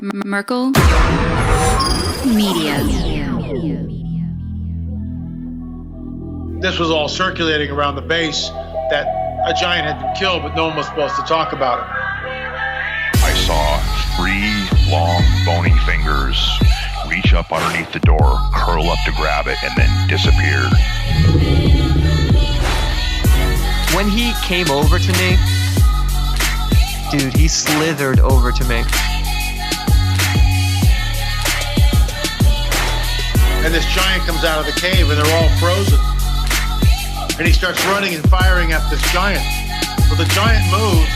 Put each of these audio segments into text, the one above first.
Merkel Media. This was all circulating around the base that a giant had been killed, but no one was supposed to talk about it. I saw 3 long, bony fingers reach up underneath the door, curl up to grab it, and then disappear. When he came over to me, dude, he slithered over to me. And this giant comes out of the cave and they're all frozen. And he starts running and firing at this giant. Well, the giant moves.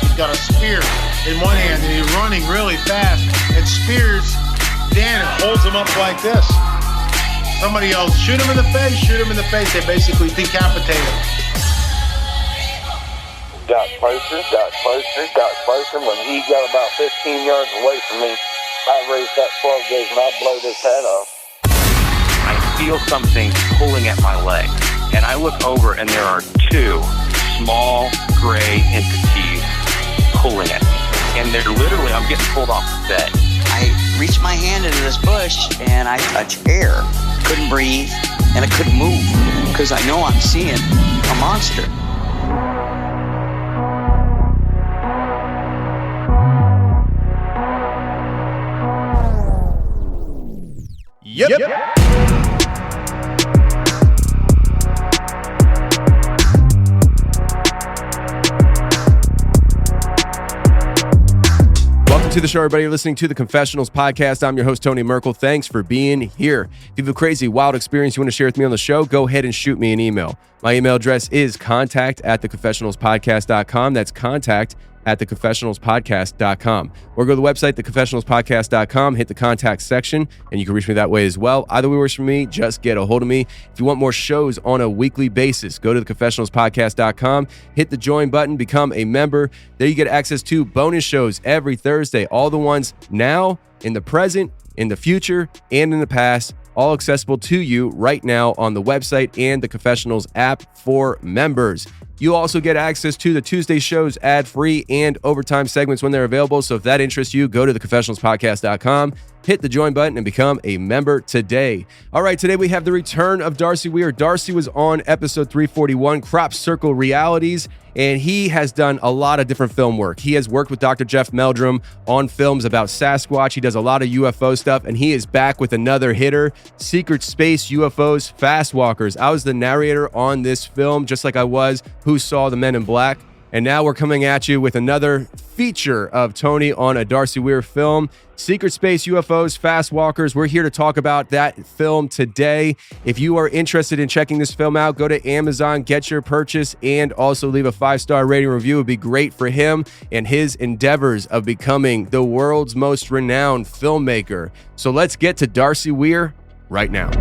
He's got a spear in one hand and he's running really fast and spears Dan and holds him up like this. Somebody yells, shoot him in the face, shoot him in the face. They basically decapitate him. Got closer. When he got about 15 yards away from me, I raised that 12 gauge and I blowed his head off. I feel something pulling at my leg, and I look over and there are 2 small gray entities pulling at me. And they're literally, I'm getting pulled off the bed. I reached my hand into this bush and I touched air. Couldn't breathe and I couldn't move because I know I'm seeing a monster. Yep. Welcome to the show, everybody. You're listening to the Confessionals podcast. I'm your host, Tony Merkel. Thanks for being here. If you have a crazy, wild experience you want to share with me on the show, go ahead and shoot me an email. My email address is contact@theconfessionalspodcast.com. That's contact@theconfessionalspodcast.com. Or go to the website, theconfessionalspodcast.com, hit the contact section, and you can reach me that way as well. Either way works for me. Just get a hold of me. If you want more shows on a weekly basis, go to theconfessionalspodcast.com, hit the join button, become a member. There you get access to bonus shows every Thursday. All the ones now, in the present, in the future, and in the past, all accessible to you right now on the website and the Confessionals app for members. You also get access to the Tuesday shows ad-free and overtime segments when they're available. So if that interests you, go to theconfessionalspodcast.com, hit the join button, and become a member today. All right, today we have the return of Darcy Weir. Darcy was on episode 341, Crop Circle Realities, and he has done a lot of different film work. He has worked with Dr. Jeff Meldrum on films about Sasquatch. He does a lot of UFO stuff, and he is back with another hitter, Secret Space UFOs, Fastwalkers. I was the narrator on this film, just like I was Who Saw the Men in Black. And now we're coming at you with another feature of Tony on a Darcy Weir film, Secret Space UFOs, Fastwalkers. We're here to talk about that film today. If you are interested in checking this film out, go to Amazon, get your purchase, and also leave a 5-star rating review. It would be great for him and his endeavors of becoming the world's most renowned filmmaker. So let's get to Darcy Weir right now.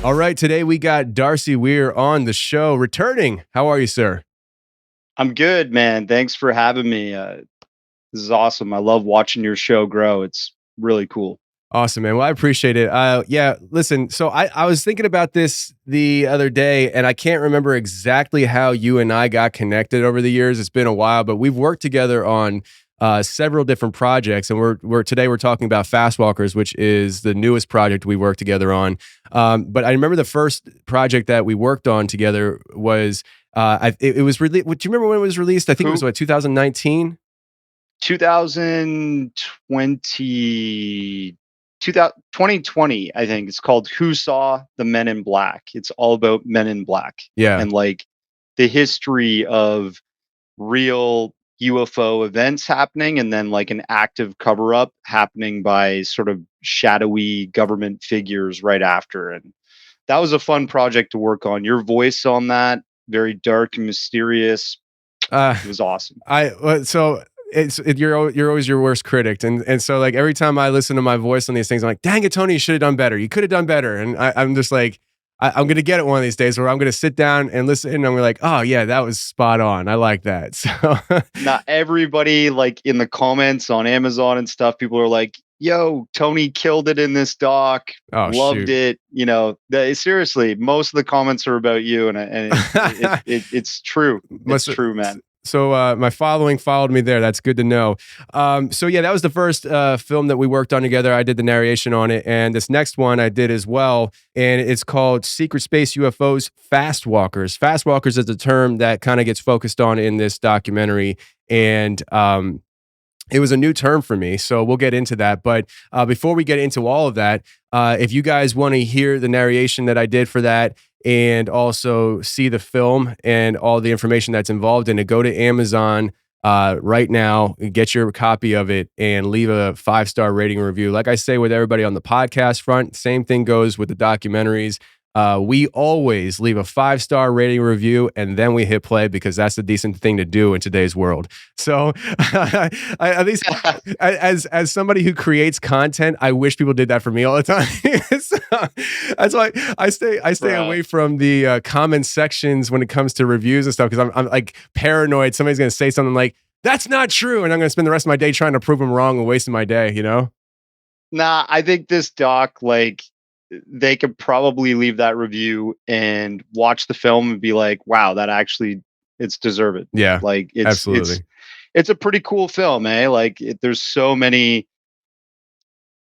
All right, today we got Darcy Weir on the show, returning. How are you, sir? I'm good, man. Thanks for having me. This is awesome. I love watching your show grow. It's really cool. Awesome, man. Well, I appreciate it. Yeah, listen, so I was thinking about this the other day, and I can't remember exactly how you and I got connected over the years. It's been a while, but we've worked together on several different projects, and today we're talking about Fastwalkers, which is the newest project we worked together on. But I remember the first project that we worked on together was it was released. Do you remember when it was released? I think it was 2019, 2020. I think it's called Who Saw the Men in Black. It's all about Men in Black, and like the history of real UFO events happening, and then like an active cover-up happening by sort of shadowy government figures right after. And that was a fun project to work on. Your voice on that, very dark and mysterious. It was awesome. You're always your worst critic, and so like every time I listen to my voice on these things, I'm like, dang it, Tony, you should have done better. You could have done better. And I'm just like, I'm going to get it one of these days where I'm going to sit down and listen, and I'm like, oh yeah, that was spot on. I like that. So not everybody, like in the comments on Amazon and stuff, people are like, yo, Tony killed it in this doc. Oh, loved shoot. it. You know, seriously, most of the comments are about you, and it's true. It's true, man. So my following followed me there. That's good to know. So yeah, that was the first film that we worked on together. I did the narration on it, and this next one I did as well, and it's called Secret Space UFOs Fastwalkers. Fastwalkers is a term that kind of gets focused on in this documentary, and it was a new term for me, so we'll get into that. But before we get into all of that, if you guys want to hear the narration that I did for that and also see the film and all the information that's involved in it, go to Amazon right now, get your copy of it, and leave a 5-star rating review. Like I say with everybody on the podcast front, same thing goes with the documentaries. We always leave a 5-star rating review and then we hit play because that's the decent thing to do in today's world. So at least as somebody who creates content, I wish people did that for me all the time. So, that's why I stay away from the comment sections when it comes to reviews and stuff, because I'm like paranoid somebody's going to say something like, that's not true, and I'm going to spend the rest of my day trying to prove them wrong and wasting my day, you know? Nah, I think this doc, like, they could probably leave that review and watch the film and be like, wow, that actually, it's deserved. Yeah, like absolutely. It's a pretty cool film, eh? Like there's so many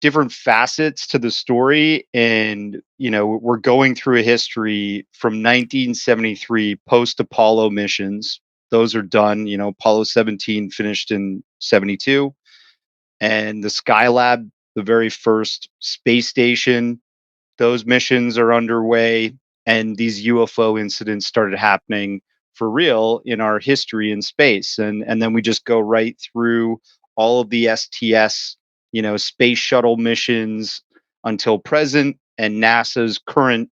different facets to the story, and you know, we're going through a history from 1973 post Apollo missions. Those are done. You know, Apollo 17 finished in 72, and the Skylab, the very first space station, those missions are underway, and these UFO incidents started happening for real in our history in space. And then we just go right through all of the STS, you know, space shuttle missions until present, and NASA's current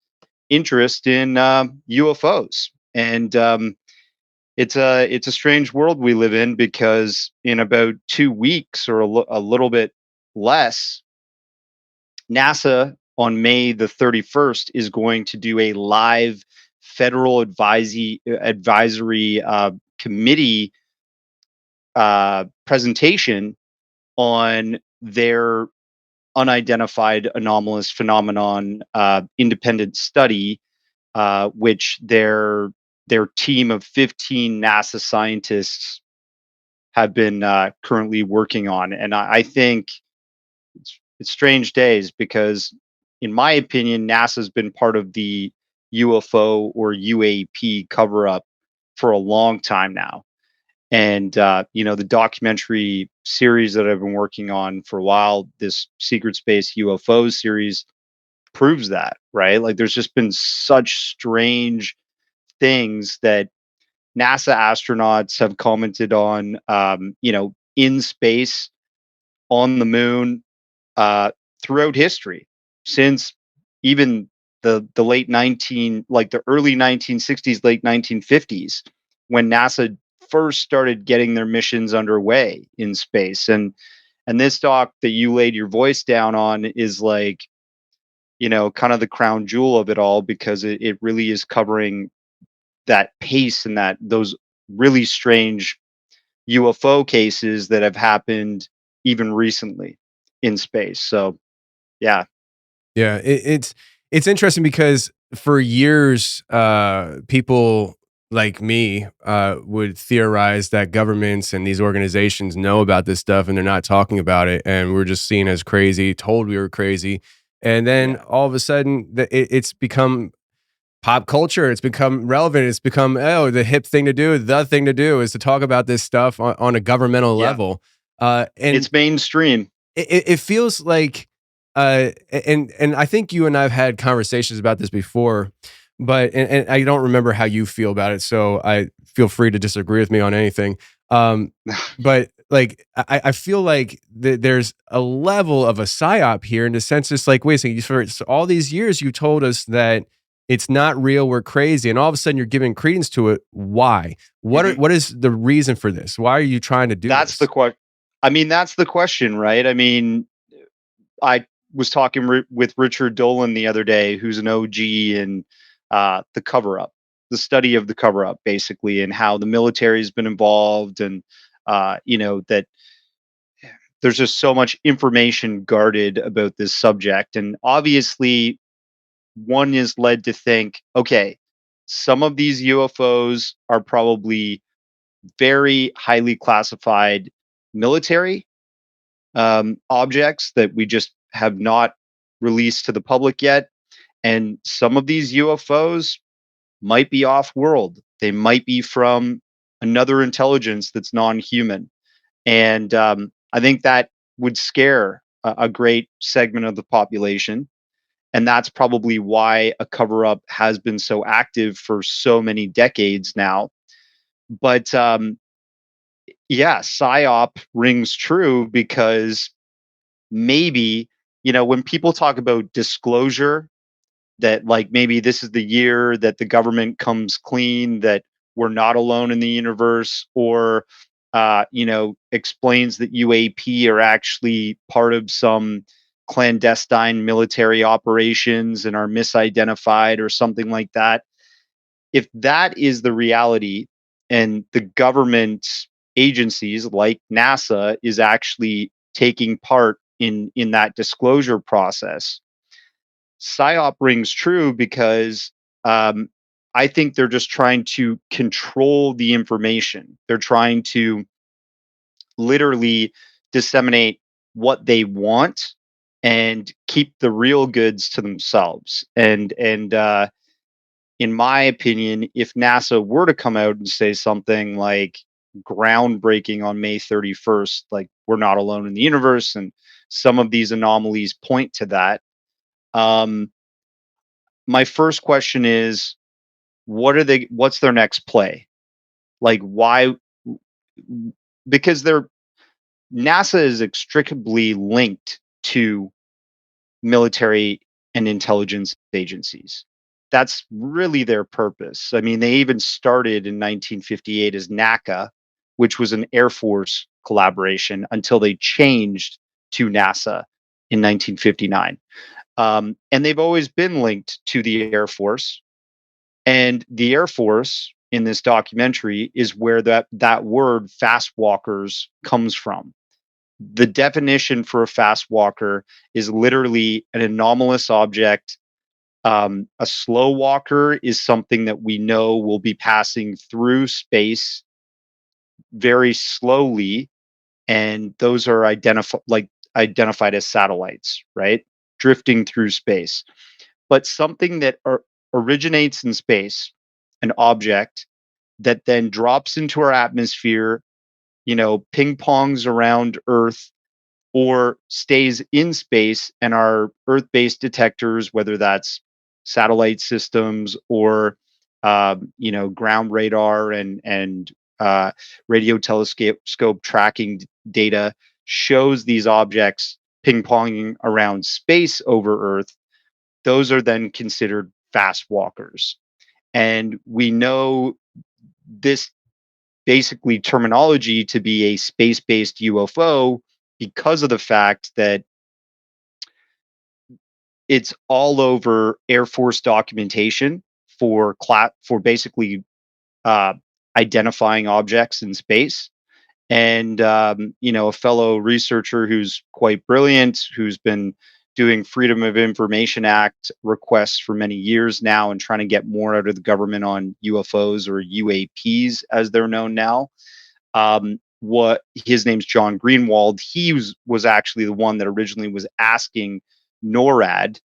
interest in UFOs. And it's a strange world we live in, because in about 2 weeks or a little bit less, NASA on May the 31st is going to do a live federal advisory committee presentation on their unidentified anomalous phenomenon independent study, which their team of 15 NASA scientists have been currently working on. And I think it's strange days, because in my opinion, NASA's been part of the UFO or UAP cover-up for a long time now. And, you know, the documentary series that I've been working on for a while, this Secret Space UFOs series, proves that, right? Like there's just been such strange things that NASA astronauts have commented on, you know, in space, on the moon, throughout history, since even the early 1960s, late 1950s, when NASA first started getting their missions underway in space. And this doc that you laid your voice down on is like, you know, kind of the crown jewel of it all, because it really is covering that pace and those really strange UFO cases that have happened even recently in space. So yeah. It's interesting because for years, people like me would theorize that governments and these organizations know about this stuff and they're not talking about it, and we're just seen as crazy, told we were crazy, and then all of a sudden it's become pop culture. It's become relevant. It's become the hip thing to do. The thing to do is to talk about this stuff on a governmental level, and it's mainstream. It feels like. And I think you and I've had conversations about this before, but and I don't remember how you feel about it, so I feel free to disagree with me on anything. But like I feel like there's a level of a psyop here, in the sense it's like, wait a second, for all these years you told us that it's not real, we're crazy, and all of a sudden you're giving credence to it. Why? What is the reason for this? Why are you trying to do that's this? That's the question, right? I mean, I was talking with Richard Dolan the other day, who's an OG in the cover-up, the study of the cover-up, basically, and how the military has been involved, and you know, that there's just so much information guarded about this subject. And obviously, one is led to think, okay, some of these UFOs are probably very highly classified military objects that we just have not released to the public yet. And some of these UFOs might be off world. They might be from another intelligence that's non-human. And I think that would scare a great segment of the population. And that's probably why a cover up has been so active for so many decades now. But yeah, PSYOP rings true because maybe, when people talk about disclosure, that like maybe this is the year that the government comes clean, that we're not alone in the universe, or explains that UAP are actually part of some clandestine military operations and are misidentified or something like that. If that is the reality, and the government agencies like NASA is actually taking part in that disclosure process, PSYOP rings true because I think they're just trying to control the information. They're trying to literally disseminate what they want and keep the real goods to themselves. And in my opinion, if NASA were to come out and say something like groundbreaking on May 31st, like we're not alone in the universe, and some of these anomalies point to that, my first question is, what's their next play? Like, why? Because NASA is inextricably linked to military and intelligence agencies. That's really their purpose. I mean, they even started in 1958 as NACA, which was an Air Force collaboration, until they changed to NASA in 1959. And they've always been linked to the Air Force. And the Air Force in this documentary is where that word Fastwalkers comes from. The definition for a fastwalker is literally an anomalous object. A slow walker is something that we know will be passing through space very slowly, and those are identified as satellites, right? Drifting through space. But something that originates in space, an object that then drops into our atmosphere, ping pongs around Earth, or stays in space, and our Earth-based detectors, whether that's satellite systems or ground radar and radio telescope tracking data, shows these objects ping-ponging around space over Earth. Those are then considered fast walkers. And we know this basically terminology to be a space-based UFO because of the fact that it's all over Air Force documentation for basically identifying objects in space. And a fellow researcher who's quite brilliant, who's been doing Freedom of Information Act requests for many years now and trying to get more out of the government on UFOs, or UAPs as they're known now. What his name's John Greenwald. He was actually the one that originally was asking NORAD,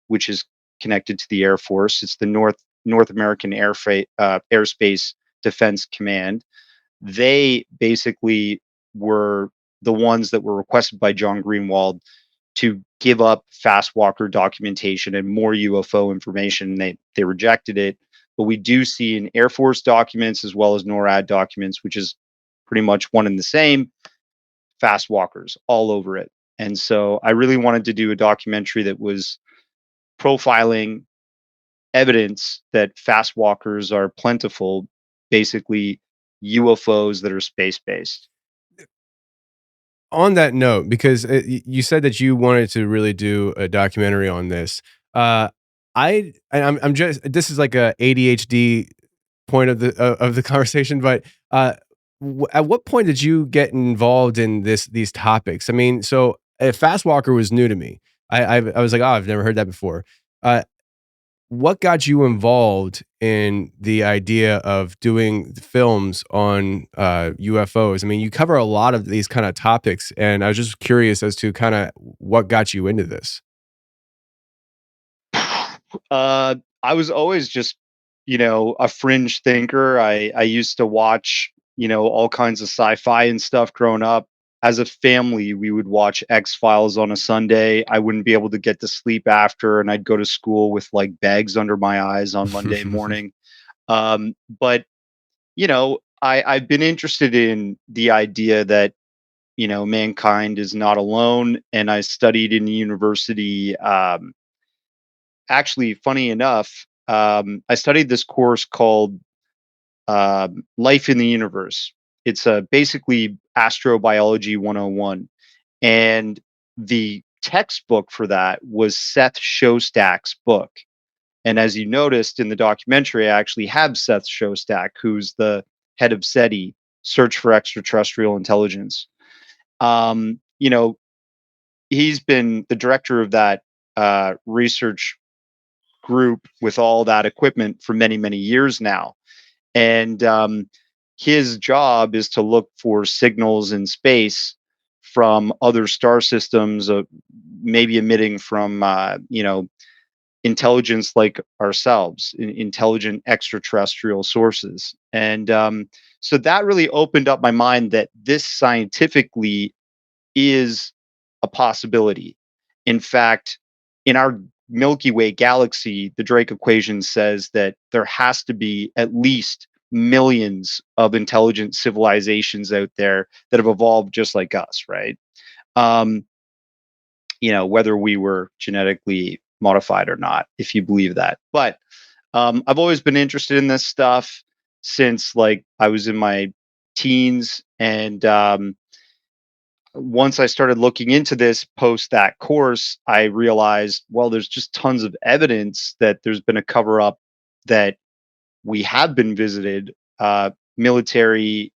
which is connected to the Air Force. It's the North American Airspace Defense Command. They basically were the ones that were requested by John Greenwald to give up fast walker documentation and more UFO information. They rejected it. But we do see in Air Force documents as well as NORAD documents, which is pretty much one and the same, fast walkers all over it. And so I really wanted to do a documentary that was profiling evidence that fast walkers are plentiful, basically UFOs that are space-based. On that note, because you said that you wanted to really do a documentary on this, I'm just, this is like a ADHD point of the conversation, but at what point did you get involved in these topics? I mean, so Fastwalker was new to me. I was like, oh, I've never heard that before. What got you involved in the idea of doing films on UFOs? I mean, you cover a lot of these kind of topics, and I was just curious as to kind of what got you into this. I was always just, a fringe thinker. I used to watch, all kinds of sci-fi and stuff growing up. As a family, we would watch X-Files on a Sunday. I wouldn't be able to get to sleep after, and I'd go to school with like bags under my eyes on Monday morning. But I've been interested in the idea that mankind is not alone, and I studied in university. Actually, funny enough, I studied this course called Life in the Universe. It's basically astrobiology 101. And the textbook for that was Seth Shostak's book. And as you noticed in the documentary, I actually have Seth Shostak, who's the head of SETI, Search for Extraterrestrial Intelligence. He's been the director of that research group with all that equipment for many, many years now. And his job is to look for signals in space from other star systems, maybe emitting from, intelligence like ourselves, intelligent extraterrestrial sources. And so that really opened up my mind that this scientifically is a possibility. In fact, in our Milky Way galaxy, the Drake equation says that there has to be at least millions of intelligent civilizations out there that have evolved just like us, right? Whether we were genetically modified or not, if you believe that. But I've always been interested in this stuff since like I was in my teens. And once I started looking into this post that course, I realized, well, there's just tons of evidence that there's been a cover up, that we have been visited. Military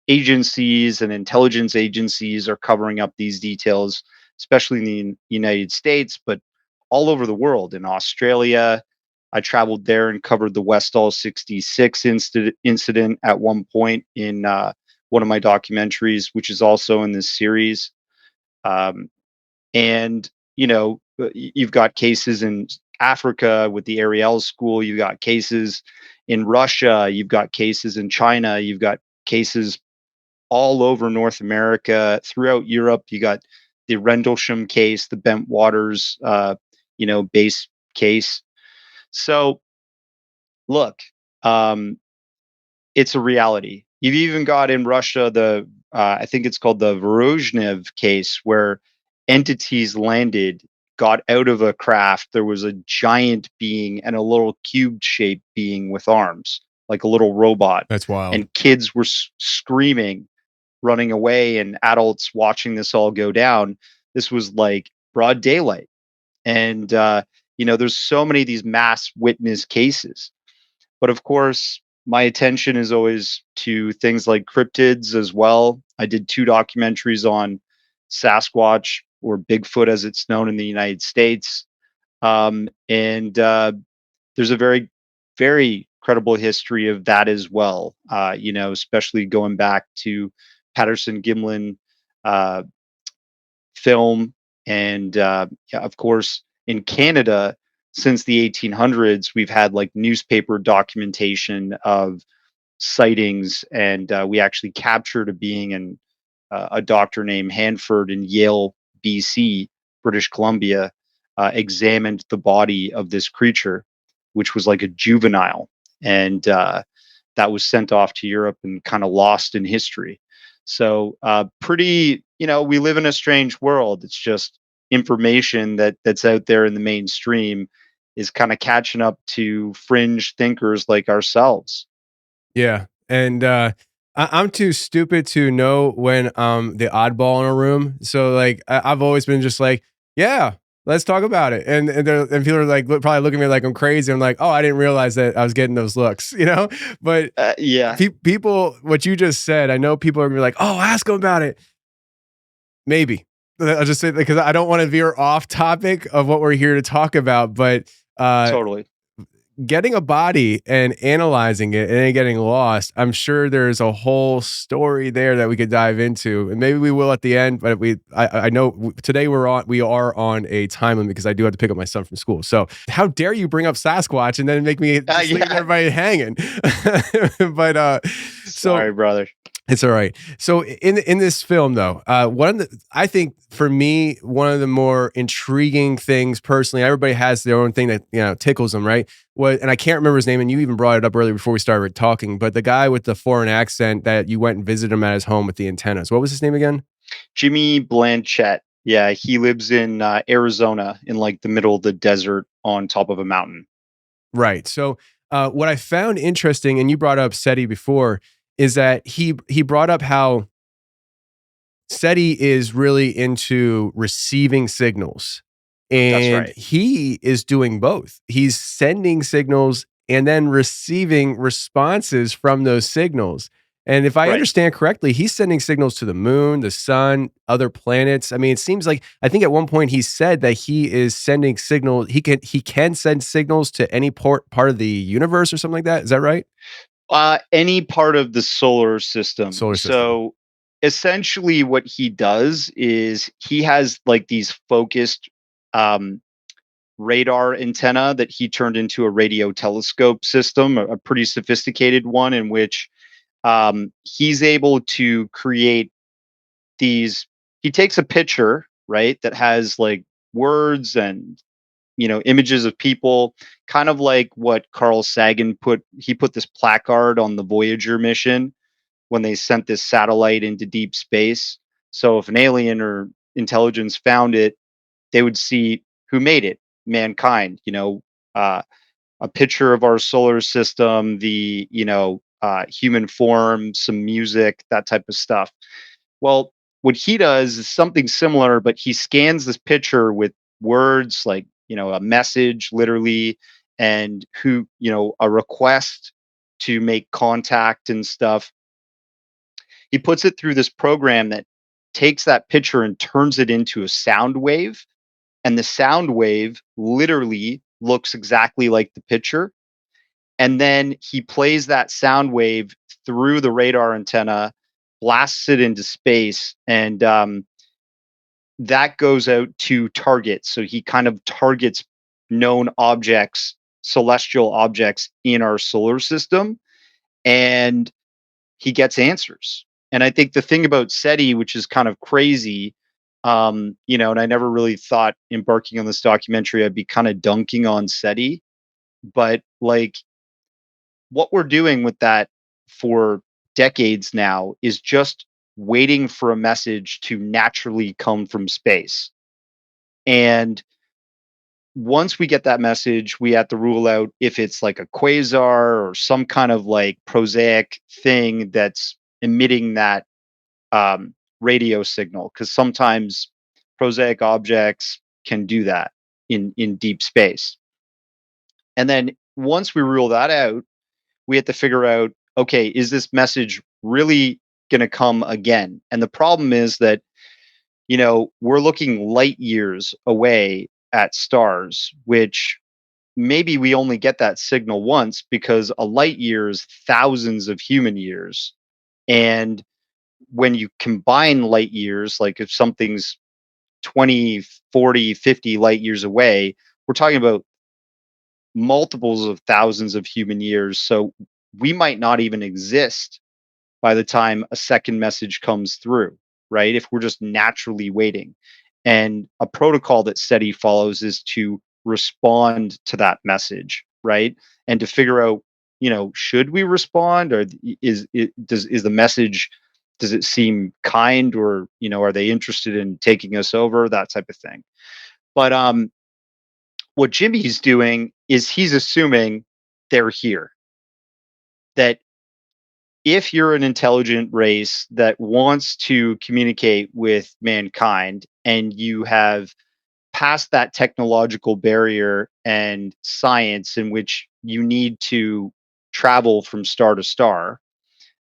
agencies and intelligence agencies are covering up these details, especially in the United States, but all over the world. In Australia, I traveled there and covered the Westall 66 incident at one point in one of my documentaries, which is also in this series. And, you've got cases in Africa with the Ariel School, you've got cases in Russia, you've got cases in China, you've got cases all over North America, throughout Europe. You got the Rendlesham case, the Bentwaters, base case. So, look, it's a reality. You've even got in Russia the I think it's called the Vorozhnev case, where entities landed, got out of a craft. There was a giant being and a little cube-shaped being with arms, like a little robot. That's wild. And kids were screaming, running away, and adults watching this all go down. This was like broad daylight. And, there's so many of these mass witness cases. But of course, my attention is always to things like cryptids as well. I did 2 documentaries on Sasquatch, or Bigfoot as it's known in the United States. And there's a very, very credible history of that as well, especially going back to Patterson Gimlin film. And of course, in Canada, since the 1800s, we've had like newspaper documentation of sightings, and we actually captured a being, and a doctor named Hanford in Yale, BC, British Columbia, examined the body of this creature, which was like a juvenile, and that was sent off to Europe and kind of lost in history. So pretty, we live in a strange world. It's just information that's out there in the mainstream is kind of catching up to fringe thinkers like ourselves. Yeah. And I'm too stupid to know when the oddball in a room. So like I've always been just like, yeah, let's talk about it. And people are like, probably looking at me like I'm crazy. I'm like, oh, I didn't realize that I was getting those looks, but people, what you just said, I know people are gonna be like, oh, ask them about it. Maybe I'll just say, because I don't want to veer off topic of what we're here to talk about, but totally. Getting a body and analyzing it and then getting lost, I'm sure there's a whole story there that we could dive into, and maybe we will at the end. But I know today we are on a time limit because I do have to pick up my son from school. So how dare you bring up Sasquatch and then make me leave everybody hanging? But sorry, brother. It's all right. So in this film, though, I think for me, one of the more intriguing things personally, everybody has their own thing that tickles them, right? And I can't remember his name, and you even brought it up earlier before we started talking. But the guy with the foreign accent that you went and visited him at his home with the antennas. What was his name again? Jimmy Blanchett. Yeah, he lives in Arizona, in like the middle of the desert on top of a mountain. Right. So what I found interesting, and you brought up SETI before, is that he brought up how SETI is really into receiving signals. And he is doing both. He's sending signals and then receiving responses from those signals. And if I understand correctly, he's sending signals to the moon, the sun, other planets. I mean, it seems like, I think at one point he said that he is sending signals. He can send signals to any part of the universe or something like that. Is that right? Any part of the solar system. So essentially what he does is he has like these focused radar antenna that he turned into a radio telescope system, a pretty sophisticated one, in which he's able to create these. He takes a picture, right, that has like words and images of people, kind of like what Carl Sagan put this placard on the Voyager mission when they sent this satellite into deep space. So if an alien or intelligence found it, they would see who made it, mankind, a picture of our solar system, the, human form, some music, that type of stuff. Well, what he does is something similar, but he scans this picture with words like, a message literally, and a request to make contact and stuff. He puts it through this program that takes that picture and turns it into a sound wave. And the sound wave literally looks exactly like the picture. And then he plays that sound wave through the radar antenna, blasts it into space, and that goes out to targets. So he kind of targets known objects, celestial objects in our solar system, and he gets answers. And I think the thing about SETI, which is kind of crazy, and I never really thought embarking on this documentary I'd be kind of dunking on SETI, but like what we're doing with that for decades now is just waiting for a message to naturally come from space. And once we get that message, we have to rule out if it's like a quasar or some kind of like prosaic thing that's emitting that radio signal, because sometimes prosaic objects can do that in deep space. And then once we rule that out, we have to figure out, okay, is this message really going to come again? And the problem is that, we're looking light years away at stars, which maybe we only get that signal once, because a light year is thousands of human years. And when you combine light years, like if something's 20, 40, 50 light years away, we're talking about multiples of thousands of human years. So we might not even exist by the time a second message comes through, right? If we're just naturally waiting. And a protocol that SETI follows is to respond to that message, right? And to figure out, should we respond, or is the message, does it seem kind, or, are they interested in taking us over, that type of thing. But what Jimmy's doing is he's assuming they're here. That if you're an intelligent race that wants to communicate with mankind, and you have past that technological barrier and science in which you need to travel from star to star,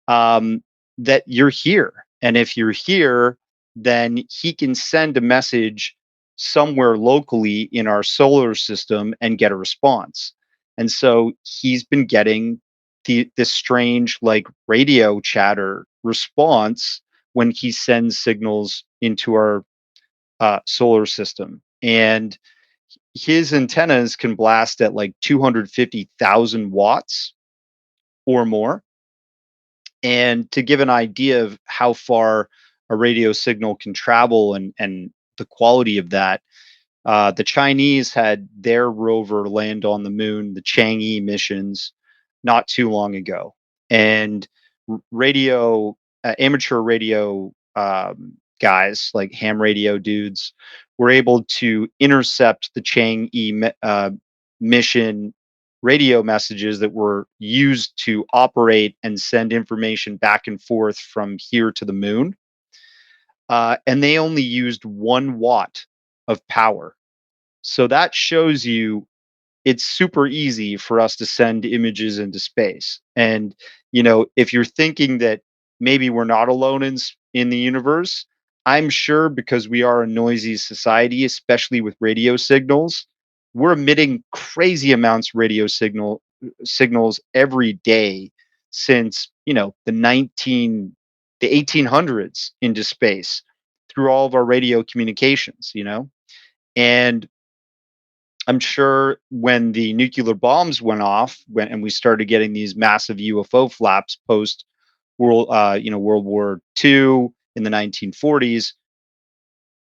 that you're here. And if you're here, then he can send a message somewhere locally in our solar system and get a response. And so he's been getting this strange like radio chatter response when he sends signals into our solar system. And his antennas can blast at like 250,000 watts or more. And to give an idea of how far a radio signal can travel and the quality of that, the Chinese had their rover land on the moon, the Chang'e missions, not too long ago. And amateur radio guys, like ham radio dudes, were able to intercept the Chang'e mission radio messages that were used to operate and send information back and forth from here to the moon. And they only used 1 watt of power. So that shows you it's super easy for us to send images into space. And, if you're thinking that maybe we're not alone in the universe, I'm sure, because we are a noisy society, especially with radio signals, we're emitting crazy amounts of radio signals every day since, the 1800s into space through all of our radio communications, and I'm sure when the nuclear bombs went off, and we started getting these massive UFO flaps post World War II in the 1940s,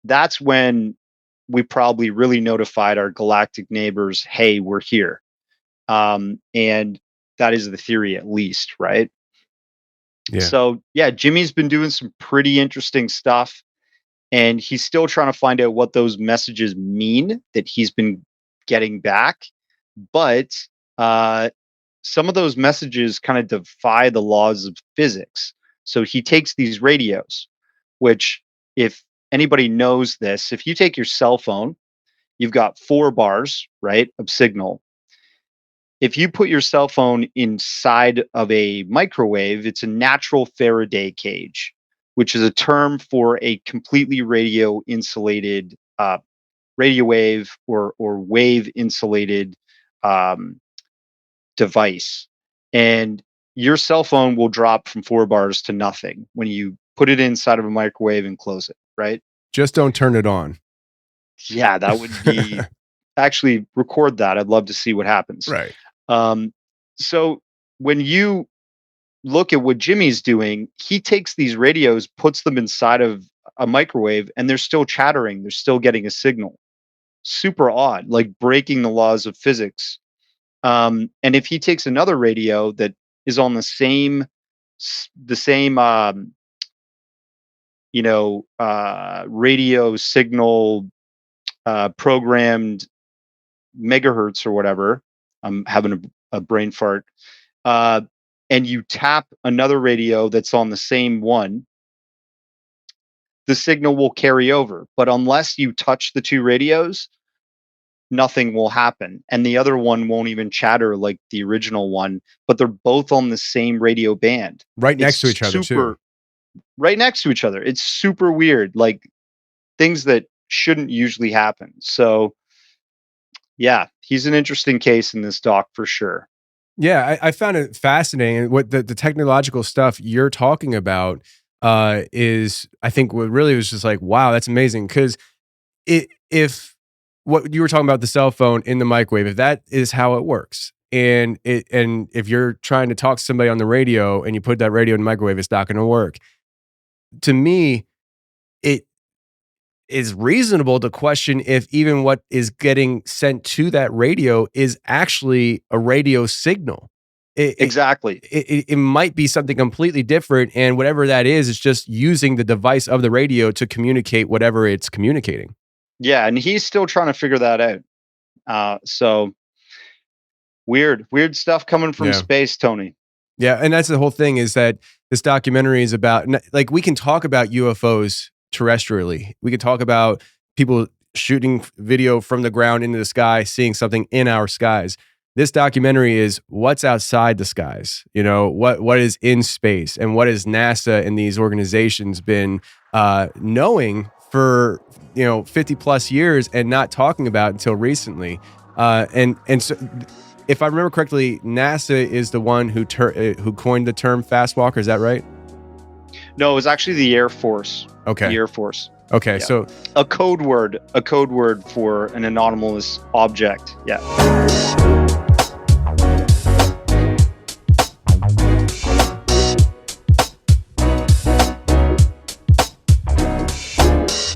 that's when we probably really notified our galactic neighbors, hey, we're here. And that is the theory, at least, right? Yeah. So, yeah, Jimmy's been doing some pretty interesting stuff, and he's still trying to find out what those messages mean that he's been getting back. But some of those messages kind of defy the laws of physics. So he takes these radios, which, if anybody knows this, if you take your cell phone, you've got 4 bars, right, of signal. If you put your cell phone inside of a microwave, it's a natural Faraday cage, which is a term for a completely radio insulated radio wave or wave insulated device. And your cell phone will drop from 4 bars to nothing when you put it inside of a microwave and close it, right? Just don't turn it on. Yeah, that would be actually record that. I'd love to see what happens. Right. So when you look at what Jimmy's doing, he takes these radios, puts them inside of a microwave, and they're still chattering. They're still getting a signal. Super odd, like breaking the laws of physics. And if he takes another radio that is on the same radio signal programmed megahertz or whatever, I'm having a brain fart, and you tap another radio that's on the same one, the signal will carry over. But unless you touch the 2 radios, nothing will happen. And the other one won't even chatter like the original one, but they're both on the same radio band. Right next to each other, too. Right next to each other. It's super weird, like things that shouldn't usually happen. So, yeah, he's an interesting case in this doc for sure. Yeah, I found it fascinating. What the technological stuff you're talking about is, I think, what really was just like, wow, that's amazing. Because if what you were talking about, the cell phone in the microwave, if that is how it works, and if you're trying to talk to somebody on the radio and you put that radio in the microwave, it's not going to work. To me, it is reasonable to question if even what is getting sent to that radio is actually a radio signal. Exactly. It might be something completely different, and whatever that is just using the device of the radio to communicate whatever it's communicating. Yeah, and he's still trying to figure that out. So weird stuff coming from space, Tony. Yeah, and that's the whole thing, is that this documentary is about, like, we can talk about UFOs terrestrially. We can talk about people shooting video from the ground into the sky, seeing something in our skies. This documentary is what's outside the skies, what is in space, and what has NASA and these organizations been knowing for 50 plus years and not talking about until recently. And so, if I remember correctly, NASA is the one who coined the term Fastwalker. Is that right? No, it was actually the Air Force. Okay. The Air Force. Okay, yeah. So a code word for an anomalous object. Yeah.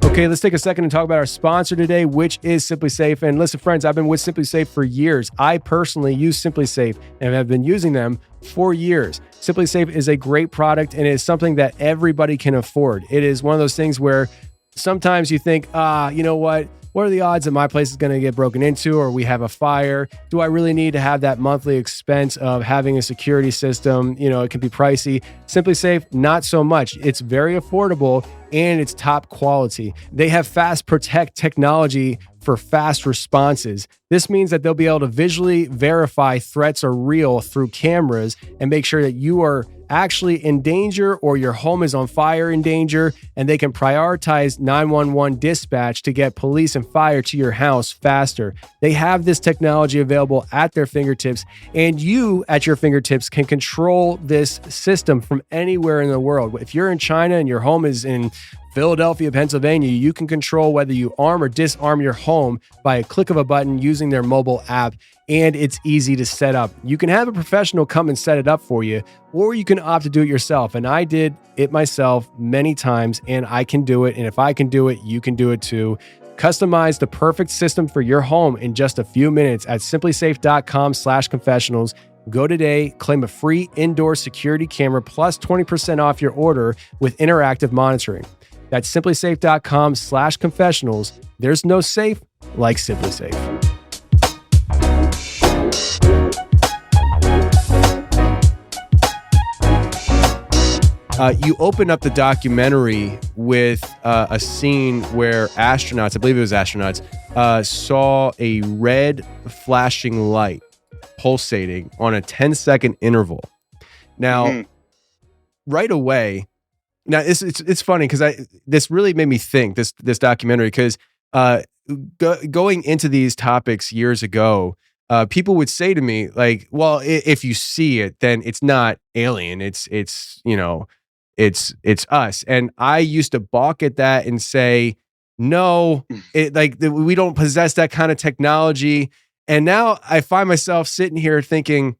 Okay, let's take a second and talk about our sponsor today, which is Simply Safe. And listen, friends, I've been with Simply Safe for years. I personally use Simply Safe and have been using them for years. Simply Safe is a great product and it is something that everybody can afford. It is one of those things where sometimes you think, you know what are the odds that my place is going to get broken into or we have a fire? Do I really need to have that monthly expense of having a security system? It can be pricey. Simply Safe, not so much. It's very affordable and it's top quality. They have Fast Protect technology for fast responses. This means that they'll be able to visually verify threats are real through cameras and make sure that you are actually in danger or your home is on fire in danger, and they can prioritize 911 dispatch to get police and fire to your house faster. They have this technology available at their fingertips, and you at your fingertips can control this system from anywhere in the world. If you're in China and your home is in Philadelphia, Pennsylvania, you can control whether you arm or disarm your home by a click of a button using their mobile app, and it's easy to set up. You can have a professional come and set it up for you, or you can opt to do it yourself. And I did it myself many times, and I can do it. And if I can do it, you can do it too. Customize the perfect system for your home in just a few minutes at simplysafe.com/confessionals. Go today, claim a free indoor security camera plus 20% off your order with interactive monitoring. That's simplysafe.com/confessionals. There's no safe like Simply Safe. You open up the documentary with a scene where astronauts, I believe it was astronauts, saw a red flashing light pulsating on a 10-second interval. Now, right away, now it's funny because this really made me think, this documentary, because going into these topics years ago, people would say to me like, well, if you see it, then it's not alien. It's us. And I used to balk at that and say, no, we don't possess that kind of technology. And now I find myself sitting here thinking,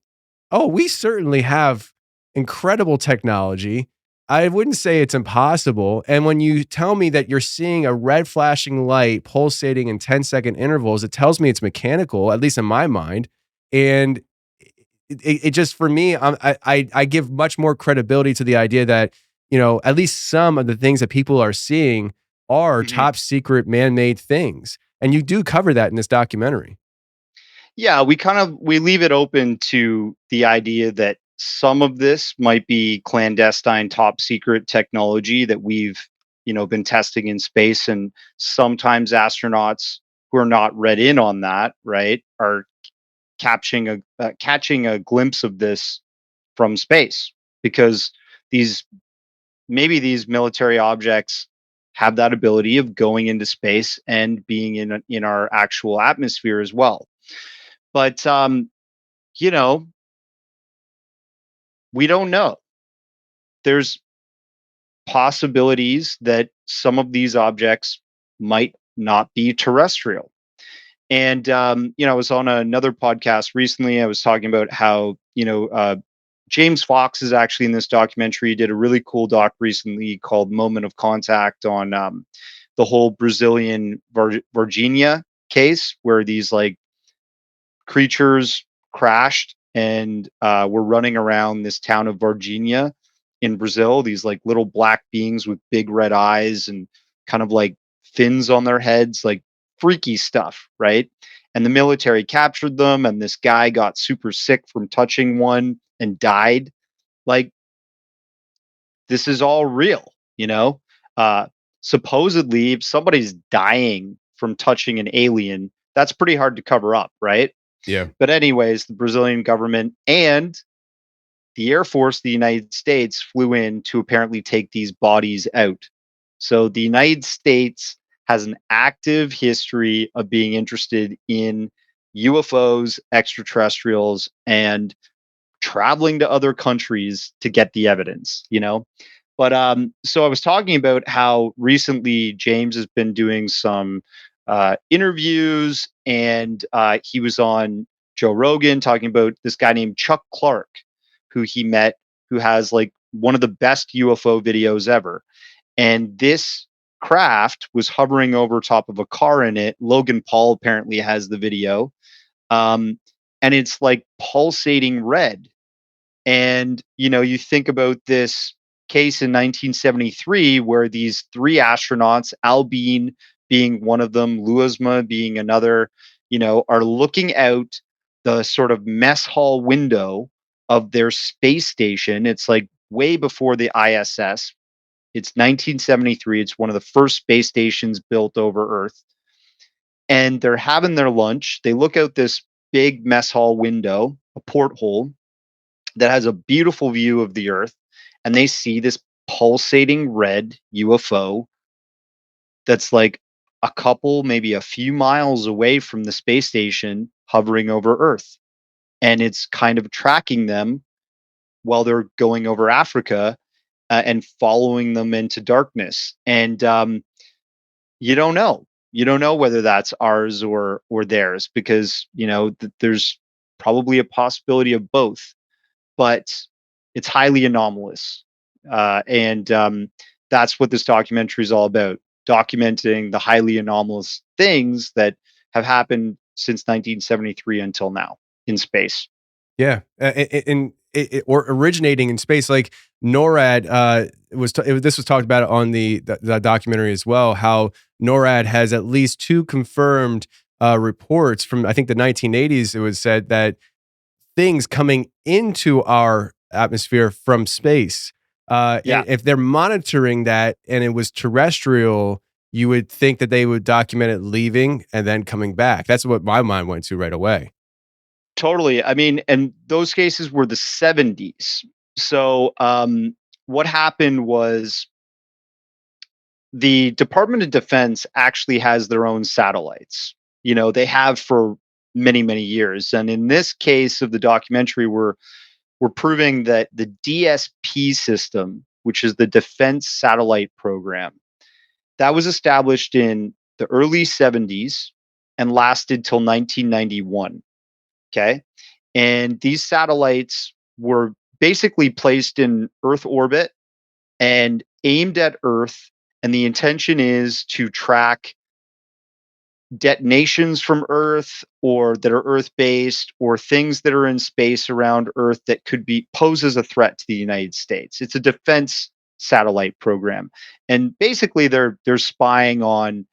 oh, we certainly have incredible technology. I wouldn't say it's impossible. And when you tell me that you're seeing a red flashing light pulsating in 10-second intervals, it tells me it's mechanical, at least in my mind. And it just, for me, I give much more credibility to the idea that, at least some of the things that people are seeing are top secret man-made things. And you do cover that in this documentary. Yeah, we leave it open to the idea that some of this might be clandestine, top secret technology that we've, been testing in space. And sometimes astronauts who are not read in on that, right, are catching a glimpse of this from space, because these military objects have that ability of going into space and being in our actual atmosphere as well. But we don't know. There's possibilities that some of these objects might not be terrestrial. And, I was on another podcast recently. I was talking about how, James Fox is actually in this documentary. He did a really cool doc recently called Moment of Contact on the whole Brazilian Virginia case, where these creatures crashed and were running around this town of Virginia in Brazil. These little black beings with big red eyes and kind of fins on their heads, freaky stuff, right? And the military captured them, and this guy got super sick from touching one and died. This is all real, supposedly if somebody's dying from touching an alien, that's pretty hard to cover up, right? Yeah. But anyways, the Brazilian government and the Air Force of the United States flew in to apparently take these bodies out. So the United States has an active history of being interested in UFOs, extraterrestrials, and traveling to other countries to get the evidence, you know? But so I was talking about how recently James has been doing some interviews, and he was on Joe Rogan talking about this guy named Chuck Clark, who he met, who has like one of the best UFO videos ever. And this craft was hovering over top of a car in it. Logan Paul apparently has the video. And it's like pulsating red. And, you know, you think about this case in 1973 where these three astronauts, Al Bean being one of them, Luisma being another, you know, are looking out the sort of mess hall window of their space station. It's like way before the ISS. It's 1973. It's one of the first space stations built over Earth. And they're having their lunch. They look out this big mess hall window, a porthole that has a beautiful view of the Earth. And they see this pulsating red UFO that's like a couple, maybe a few miles away from the space station hovering over Earth. And it's kind of tracking them while they're going over Africa and following them into darkness. And you don't know. You don't know whether that's ours or theirs, because, you know, there's probably a possibility of both, but it's highly anomalous. And that's what this documentary is all about, documenting the highly anomalous things that have happened since 1973 until now in space. Yeah. Or originating in space, like NORAD this was talked about on the documentary as well, how NORAD has at least 2 confirmed reports from, I think, the 1980s. It was said that things coming into our atmosphere from space, if they're monitoring that and it was terrestrial, you would think that they would document it leaving and then coming back. That's what my mind went to right away. Totally. I mean, and those cases were the 70s. So what happened was the Department of Defense actually has their own satellites. You know, they have for many, many years. And in this case of the documentary, we're proving that the DSP system, which is the Defense Satellite Program, that was established in the early 70s and lasted till 1991. Okay. And these satellites were basically placed in Earth orbit and aimed at Earth. And the intention is to track detonations from Earth or that are Earth based, or things that are in space around Earth that could pose as a threat to the United States. It's a defense satellite program. And basically they're spying on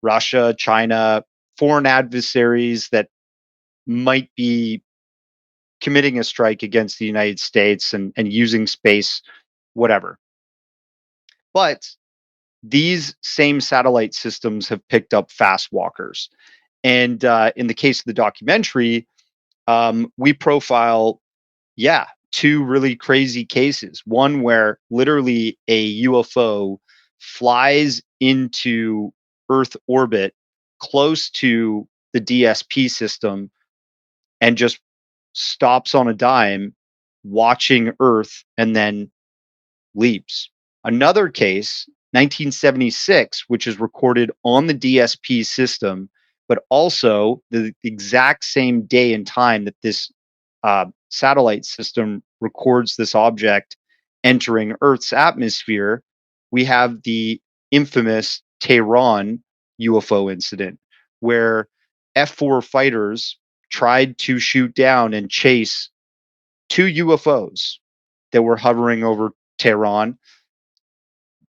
Russia, China, foreign adversaries that might be committing a strike against the United States and using space, whatever. But these same satellite systems have picked up Fastwalkers. And in the case of the documentary, we profile, 2 really crazy cases. One where literally a UFO flies into Earth orbit close to the DSP system and just stops on a dime, watching Earth, and then leaves. Another case, 1976, which is recorded on the DSP system, but also the exact same day and time that this satellite system records this object entering Earth's atmosphere. We have the infamous Tehran UFO incident, where F-4 fighters tried to shoot down and chase 2 UFOs that were hovering over Tehran,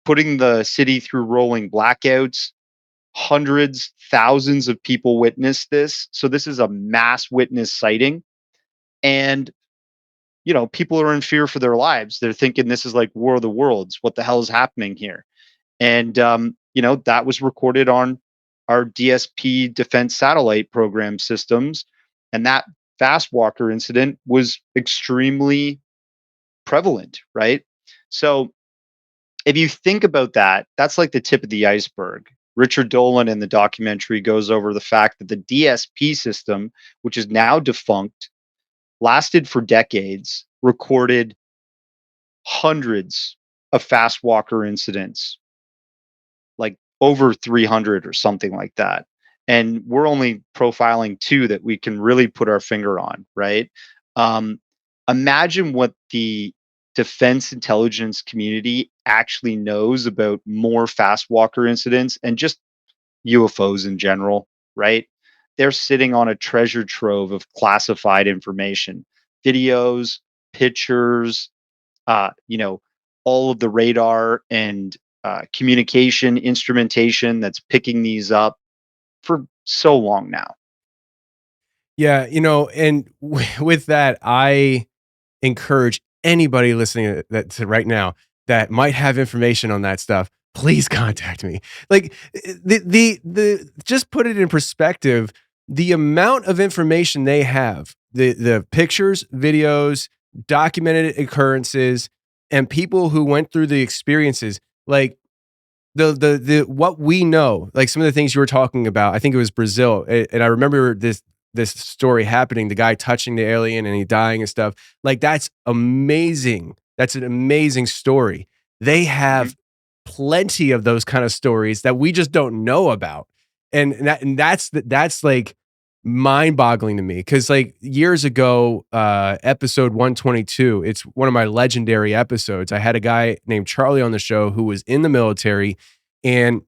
putting the city through rolling blackouts. Hundreds, thousands of people witnessed this. So this is a mass witness sighting. And, you know, people are in fear for their lives. They're thinking this is like War of the Worlds. What the hell is happening here? And, you know, that was recorded on our DSP defense satellite program systems. And that Fastwalker incident was extremely prevalent, right? So if you think about that, that's like the tip of the iceberg. Richard Dolan in the documentary goes over the fact that the DSP system, which is now defunct, lasted for decades, recorded hundreds of Fastwalker incidents, like over 300 or something like that. And we're only profiling 2 that we can really put our finger on, right? Imagine what the defense intelligence community actually knows about more Fastwalker incidents and just UFOs in general, right? They're sitting on a treasure trove of classified information, videos, pictures, all of the radar and communication instrumentation that's picking these up for so long now. Yeah, and with that, I encourage anybody listening to right now that might have information on that stuff, please contact me. Like the just put it in perspective, the amount of information they have, the pictures, videos, documented occurrences, and people who went through the experiences, like the what we know, like some of the things you were talking about, I think it was Brazil, and I remember this story happening, the guy touching the alien and he dying and stuff. Like, that's amazing. That's an amazing story. They have plenty of those kind of stories that we just don't know about. And that's like mind-boggling to me. Because like years ago, episode 122, it's one of my legendary episodes. I had a guy named Charlie on the show who was in the military, and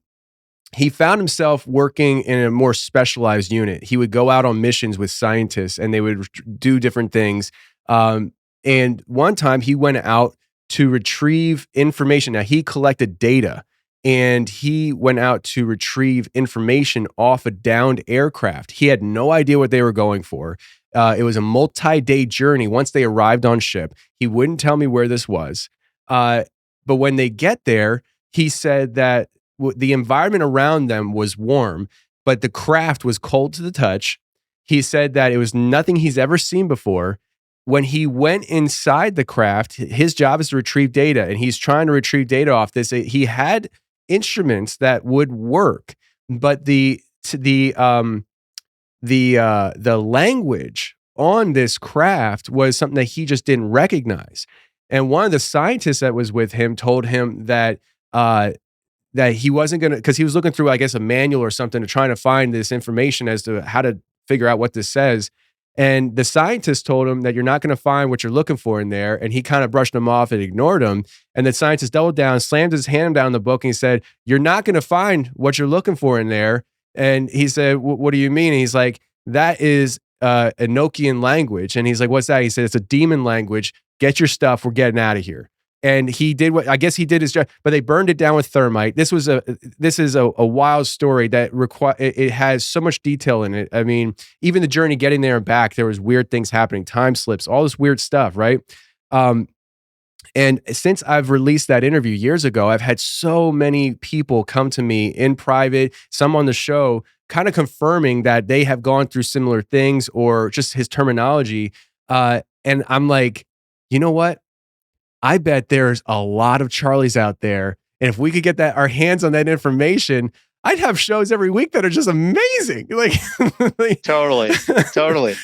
he found himself working in a more specialized unit. He would go out on missions with scientists and they would do different things. And one time he went out to retrieve information. Now, he collected data and he went out to retrieve information off a downed aircraft. He had no idea what they were going for. It was a multi-day journey. Once they arrived on ship, he wouldn't tell me where this was. But when they get there, he said that the environment around them was warm, but the craft was cold to the touch. He said that it was nothing he's ever seen before. When he went inside the craft, his job is to retrieve data, and he's trying to retrieve data off this. He had instruments that would work, but the language on this craft was something that he just didn't recognize. And one of the scientists that was with him told him that he wasn't going to, because he was looking through, I guess, a manual or something to try to find this information as to how to figure out what this says. And the scientist told him that you're not going to find what you're looking for in there. And he kind of brushed him off and ignored him. And the scientist doubled down, slammed his hand down the book, and he said, "You're not going to find what you're looking for in there." And he said, "What do you mean?" And he's like, "That is Enochian language." And he's like, "What's that?" He said, "It's a demon language. Get your stuff. We're getting out of here." And he did what, I guess he did his job, but they burned it down with thermite. This is a wild story that it has so much detail in it. I mean, even the journey getting there and back, there was weird things happening, time slips, all this weird stuff, right? And since I've released that interview years ago, I've had so many people come to me in private, some on the show, kind of confirming that they have gone through similar things or just his terminology. And I'm like, you know what? I bet there's a lot of Charlies out there. And if we could get our hands on that information, I'd have shows every week that are just amazing. Like, totally.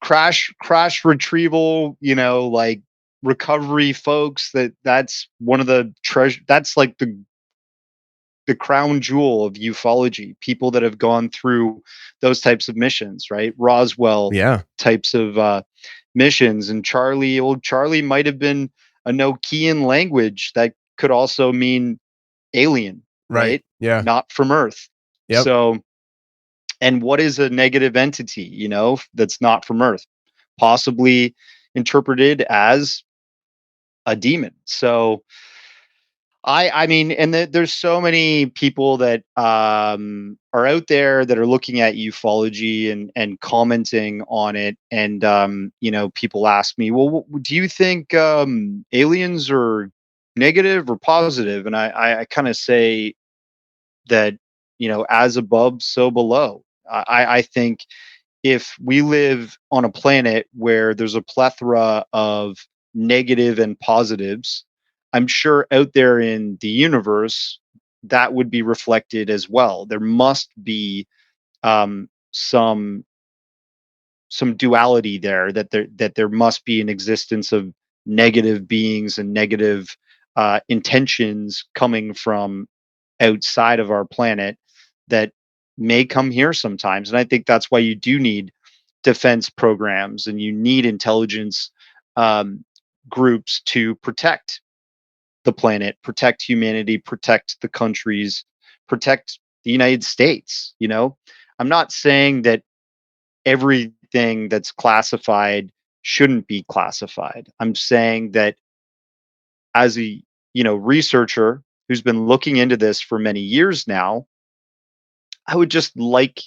Crash retrieval, like recovery folks, that's one of the treasure. That's like the crown jewel of ufology. People that have gone through those types of missions, right? Roswell types of missions. And old Charlie might have been a Enochian language that could also mean alien, right? Yeah. Not from Earth. Yep. So, and what is a negative entity, that's not from Earth? Possibly interpreted as a demon. So I mean, and there's so many people that are out there that are looking at ufology and commenting on it. And, people ask me, well, do you think aliens are negative or positive? And I kind of say that as above, so below. I think if we live on a planet where there's a plethora of negative and positives, I'm sure out there in the universe that would be reflected as well. There must be some duality there, that there must be an existence of negative beings and negative intentions coming from outside of our planet that may come here sometimes. And I think that's why you do need defense programs and you need intelligence groups to protect the planet, protect humanity, protect the countries, protect the United States. I'm not saying that everything that's classified shouldn't be classified. I'm saying that as a researcher who's been looking into this for many years now, I would just like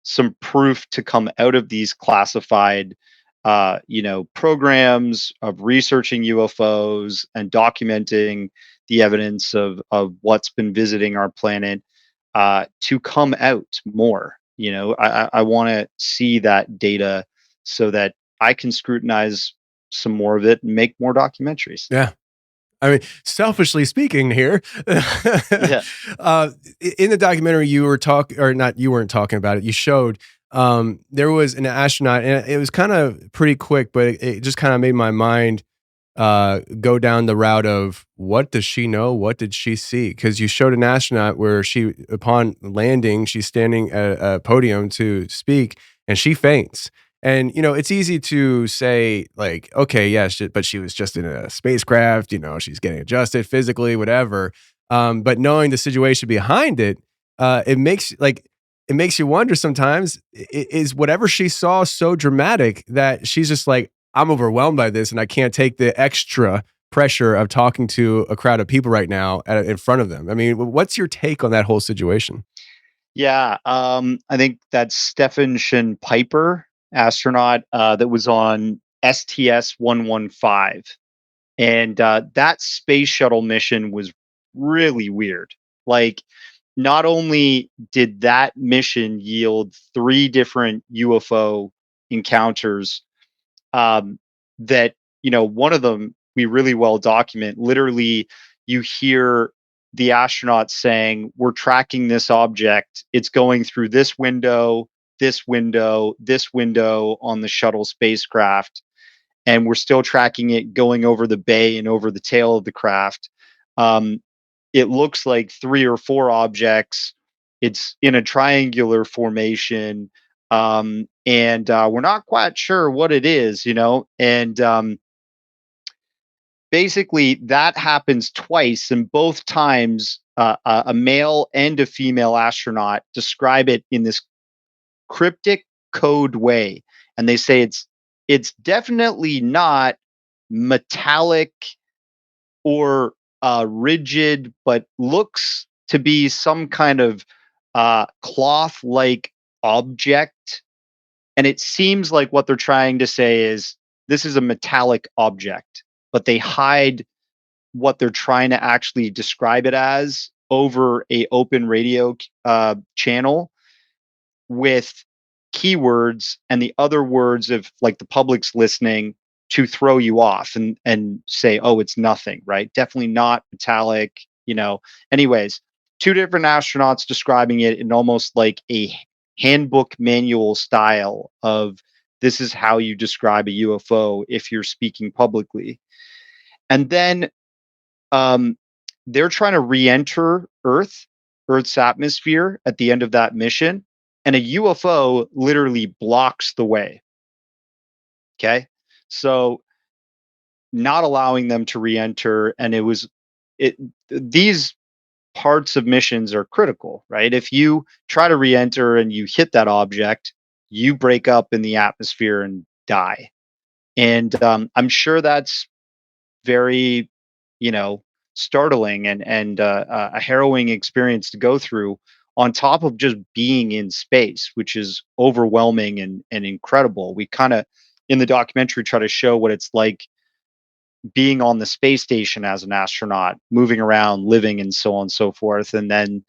some proof to come out of these classified programs of researching UFOs and documenting the evidence of what's been visiting our planet to come out more. I want to see that data so that I can scrutinize some more of it and make more documentaries. Yeah. I mean, selfishly speaking here, Yeah. In the documentary you were talking, or not, you weren't talking about it, you showed there was an astronaut, and it was kind of pretty quick, but it just kind of made my mind go down the route of, what does she know? What did she see? Because you showed an astronaut where she, upon landing, she's standing at a podium to speak, and she faints. And, it's easy to say, like, okay, yeah, but she was just in a spacecraft, she's getting adjusted physically, whatever. But knowing the situation behind it, it makes you wonder sometimes, is whatever she saw so dramatic that she's just like, I'm overwhelmed by this and I can't take the extra pressure of talking to a crowd of people right now in front of them. I mean, what's your take on that whole situation? Yeah, I think that's Stephen Shin Piper, astronaut that was on STS-115. And that space shuttle mission was really weird. Like, not only did that mission yield 3 different UFO encounters, that, one of them we really well document. Literally, you hear the astronauts saying, we're tracking this object. It's going through this window, this window, this window on the shuttle spacecraft. And we're still tracking it going over the bay and over the tail of the craft. It looks like 3 or 4 objects. It's in a triangular formation. And we're not quite sure what it is, and basically that happens twice, and both times a male and a female astronaut describe it in this cryptic code way. And they say it's definitely not metallic or rigid, but looks to be some kind of cloth-like object. And it seems like what they're trying to say is this is a metallic object, but they hide what they're trying to actually describe it as over a open radio channel with keywords and the other words of, like, the public's listening to throw you off and say, oh, it's nothing, right? Definitely not metallic, Anyways, 2 different astronauts describing it in almost like a handbook manual style of, this is how you describe a UFO if you're speaking publicly. And then they're trying to re-enter Earth's atmosphere at the end of that mission, and a UFO literally blocks the way. Okay, so not allowing them to re-enter, and these parts of missions are critical, right? If you try to re-enter and you hit that object, you break up in the atmosphere and die. And I'm sure that's very, startling and a harrowing experience to go through, on top of just being in space, which is overwhelming and incredible. We kind of, in the documentary, try to show what it's like being on the space station as an astronaut, moving around, living, and so on and so forth. And then,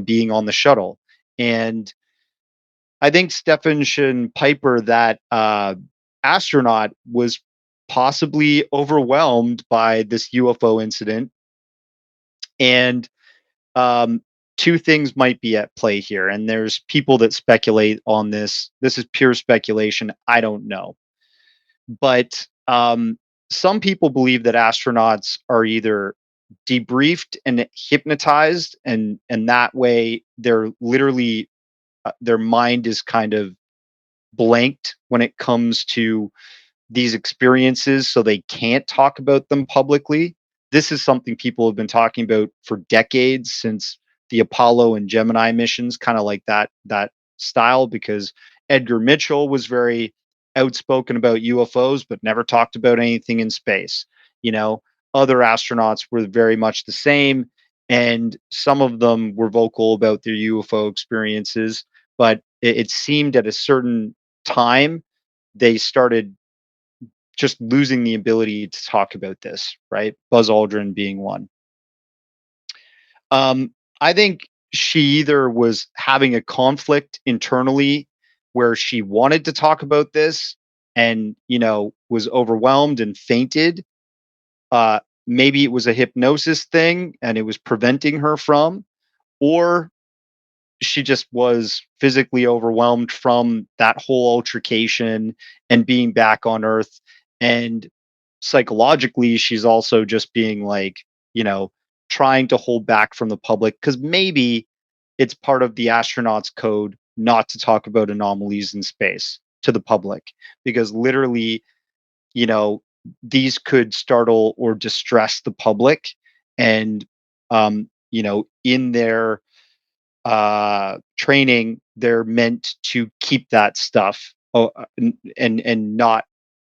being on the shuttle. And I think Stephen Piper, that astronaut, was possibly overwhelmed by this UFO incident. And two things might be at play here. And there's people that speculate on this. This is pure speculation. I don't know. But some people believe that astronauts are either debriefed and hypnotized, and that way they're literally their mind is kind of blanked when it comes to these experiences, so they can't talk about them publicly. This is something people have been talking about for decades, since the Apollo and Gemini missions, kind of like that style, because Edgar Mitchell was very outspoken about UFOs but never talked about anything in space. Other astronauts were very much the same, and some of them were vocal about their UFO experiences, but it seemed at a certain time they started just losing the ability to talk about this, right? Buzz Aldrin being one. I think she either was having a conflict internally where she wanted to talk about this and, was overwhelmed and fainted. Maybe it was a hypnosis thing and it was preventing her from, or she just was physically overwhelmed from that whole altercation and being back on Earth. And psychologically, she's also just being like, trying to hold back from the public, because maybe it's part of the astronauts code not to talk about anomalies in space to the public, because literally, these could startle or distress the public. And, in their training, they're meant to keep that stuff and not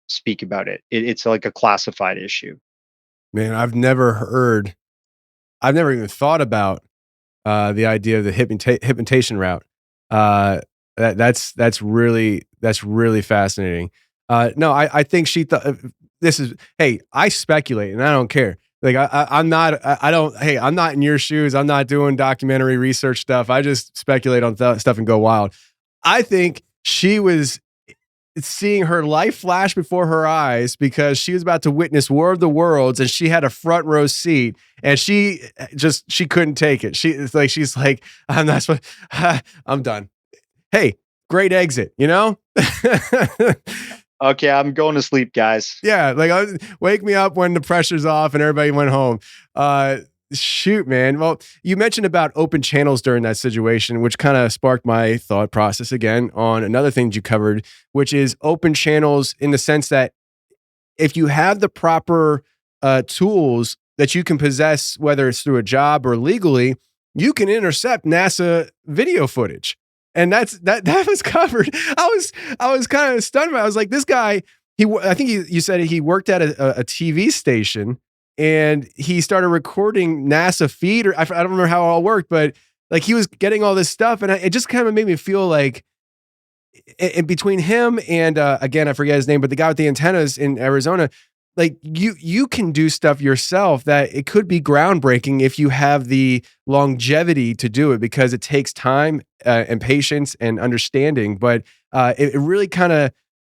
speak about it. It's like a classified issue. Man, I've never even thought about the idea of the hypnotation route. That's really fascinating. No, I think she thought this is. Hey, I speculate and I don't care. Like I'm not in your shoes. I'm not doing documentary research stuff. I just speculate on stuff and go wild. I think she was seeing her life flash before her eyes because she was about to witness War of the Worlds, and she had a front row seat, and she couldn't take it. She's like, I'm not supposed, I'm done. Hey, great exit, Okay, I'm going to sleep, guys. Yeah, wake me up when the pressure's off and everybody went home. Shoot, man. Well, you mentioned about open channels during that situation, which kind of sparked my thought process again on another thing you covered, which is open channels in the sense that if you have the proper tools that you can possess, whether it's through a job or legally, you can intercept NASA video footage. And that was covered. I was kind of stunned by it. I was like, this guy, I think you said he worked at a TV station, and he started recording NASA feed, or I don't remember how it all worked, but like he was getting all this stuff, and it just kind of made me feel like, in between him and again, I forget his name, but the guy with the antennas in Arizona, like you can do stuff yourself that it could be groundbreaking if you have the longevity to do it, because it takes time and patience and understanding. But it really kind of,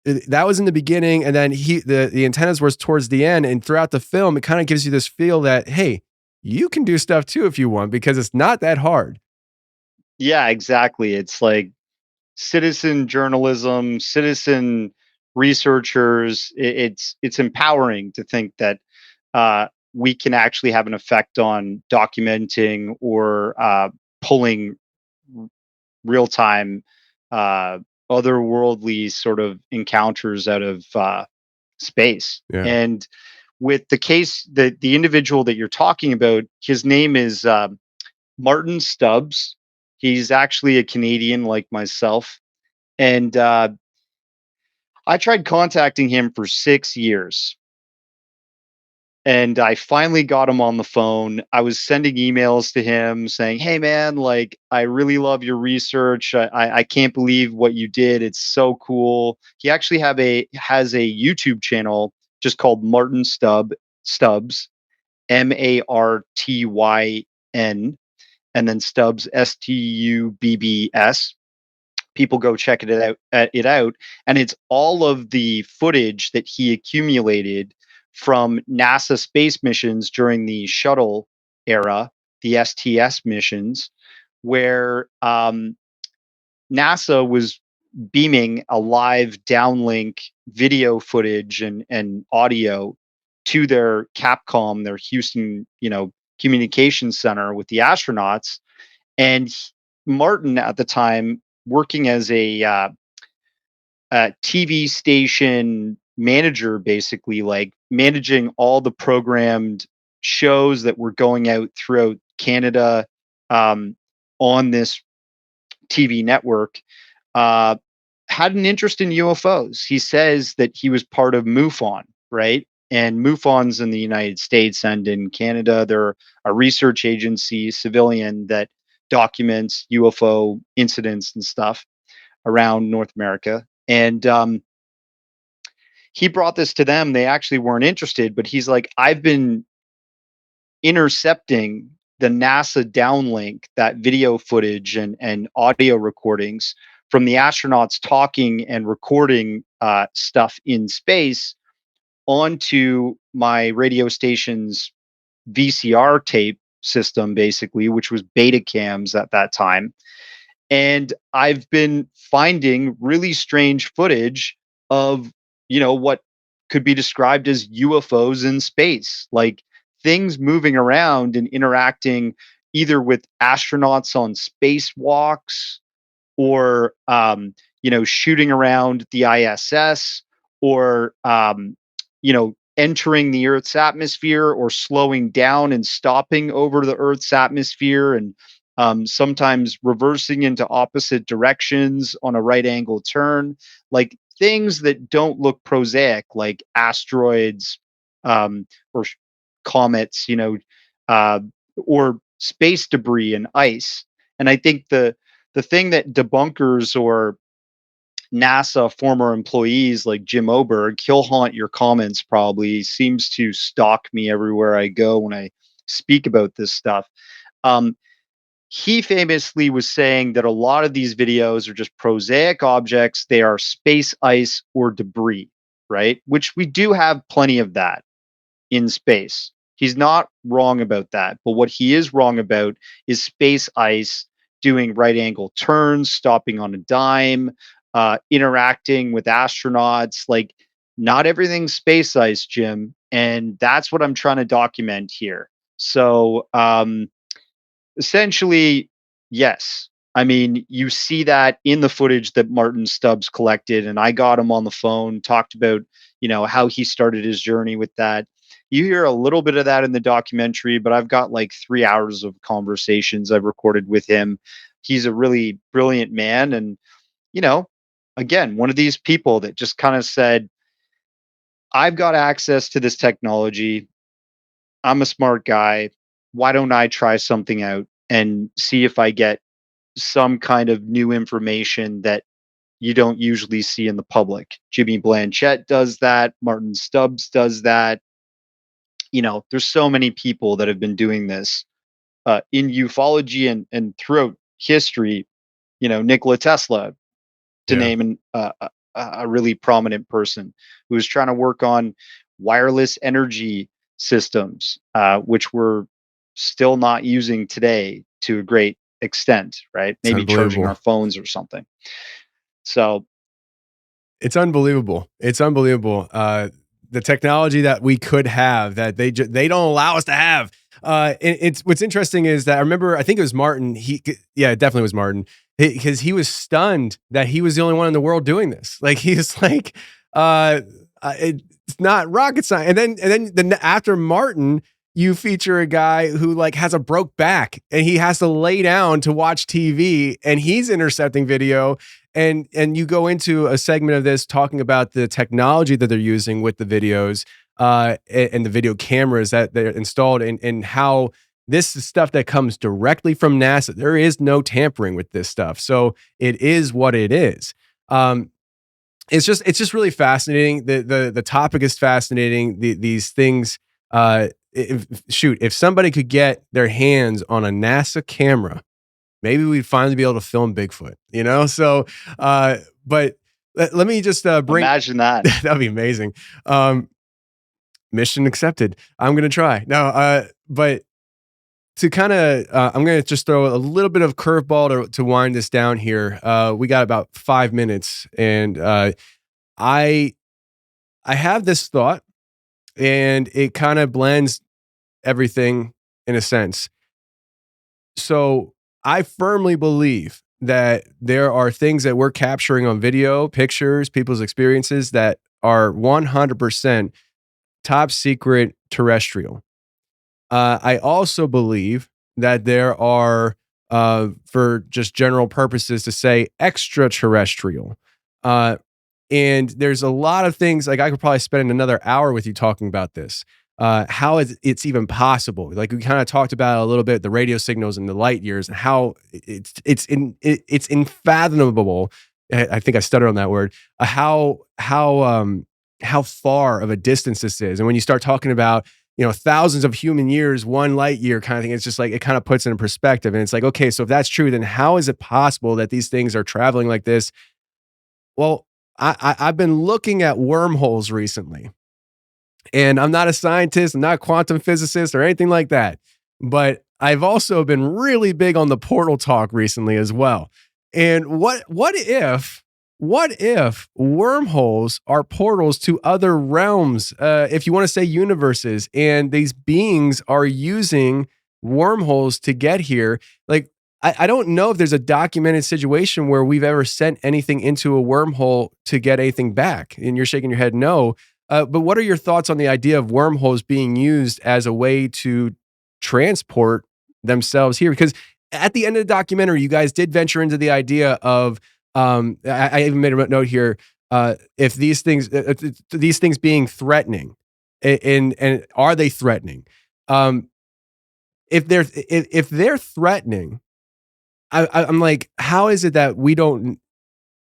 that was in the beginning, and then the antennas was towards the end, and throughout the film, it kind of gives you this feel that, hey, you can do stuff too if you want, because it's not that hard. Yeah, exactly. It's like citizen journalism, citizen researchers. It's empowering to think that we can actually have an effect on documenting or pulling real-time otherworldly sort of encounters out of space. Yeah. And with the case, the individual that you're talking about, his name is Martin Stubbs. He's actually a Canadian like myself. And I tried contacting him for 6 years. And I finally got him on the phone. I was sending emails to him saying, hey, man, like, I really love your research. I can't believe what you did. It's so cool. He actually has a YouTube channel just called Martin Stubbs, Martyn. and then Stubbs, Stubbs. People go check it out, and it's all of the footage that he accumulated from NASA space missions during the shuttle era, the STS missions, where NASA was beaming a live downlink video footage and audio to their Capcom, their Houston, communications center with the astronauts. And Martin at the time, working as a TV station manager, basically like managing all the programmed shows that were going out throughout Canada on this TV network, had an interest in UFOs. He says that he was part of MUFON, right? And MUFON's in the United States and in Canada. They're a research agency, civilian, that documents UFO incidents and stuff around North America. And he brought this to them. They actually weren't interested, but he's like, I've been intercepting the NASA downlink, that video footage and audio recordings from the astronauts talking and recording stuff in space onto my radio station's VCR tape system, basically, which was Betacams at that time. And I've been finding really strange footage of, what could be described as UFOs in space, like things moving around and interacting either with astronauts on spacewalks or, shooting around the ISS or, entering the Earth's atmosphere or slowing down and stopping over the Earth's atmosphere, and sometimes reversing into opposite directions on a right angle turn, like things that don't look prosaic, like asteroids or comets, or space debris and ice. And I think the thing that debunkers or NASA former employees like Jim Oberg, he'll haunt your comments probably, seems to stalk me everywhere I go when I speak about this stuff. He famously was saying that a lot of these videos are just prosaic objects. They are space ice or debris, right? Which we do have plenty of that in space. He's not wrong about that. But what he is wrong about is space ice doing right angle turns, stopping on a dime, interacting with astronauts. Like, not everything's space ice, Jim. And that's what I'm trying to document here. So, essentially, yes. I mean, you see that in the footage that Martin Stubbs collected, and I got him on the phone, talked about, how he started his journey with that. You hear a little bit of that in the documentary, but I've got like 3 hours of conversations I've recorded with him. He's a really brilliant man. And, again, one of these people that just kind of said, I've got access to this technology. I'm a smart guy. Why don't I try something out and see if I get some kind of new information that you don't usually see in the public? Jimmy Blanchett does that. Martin Stubbs does that. There's so many people that have been doing this in ufology and throughout history. Nikola Tesla, to name a really prominent person who was trying to work on wireless energy systems, which we're still not using today to a great extent, right? Maybe charging our phones or something. So it's unbelievable. It's unbelievable. The technology that we could have that they don't allow us to have. It's what's interesting is that I think it was Martin. It definitely was Martin, because he was stunned that he was the only one in the world doing this. Like, he's like, it's not rocket science. And then after Martin, you feature a guy who like has a broke back and he has to lay down to watch TV, and he's intercepting video. And you go into a segment of this talking about the technology that they're using with the videos and the video cameras that they're installed, and how this is stuff that comes directly from NASA. There is no tampering with this stuff. So it is what it is. It's just really fascinating. The topic is fascinating. These things if somebody could get their hands on a NASA camera, maybe we'd finally be able to film Bigfoot, you know? So, but let me just imagine that. That'd be amazing. Mission accepted. I'm going to try. No, but to kind of, I'm going to just throw a little bit of curveball to wind this down here. We got about 5 minutes, and I have this thought, and it kind of blends everything in a sense. So I firmly believe that there are things that we're capturing on video, pictures, people's experiences that are 100% top secret terrestrial. I also believe that there are, for just general purposes to say, extraterrestrial. And there's a lot of things, like I could probably spend another hour with you talking about this. How it's even possible. Like we kind of talked about a little bit, the radio signals and the light years, and how it's unfathomable. I think I stuttered on that word. How far of a distance this is, and when you start talking about, you know, thousands of human years, 1 light year kind of thing, it's just like it kind of puts it in perspective. And it's like, okay, so if that's true, then how is it possible that these things are traveling like this? Well, I've been looking at wormholes recently. And I'm not a scientist, I'm not a quantum physicist or anything like that. But I've also been really big on the portal talk recently as well. And what if wormholes are portals to other realms, if you want to say universes, and these beings are using wormholes to get here? Like, I don't know if there's a documented situation where we've ever sent anything into a wormhole to get anything back. And you're shaking your head no. But what are your thoughts on the idea of wormholes being used as a way to transport themselves here? Because at the end of the documentary, you guys did venture into the idea of, I even made a note here, if these things being threatening, and are they threatening? If they're threatening, I'm like, how is it that we don't?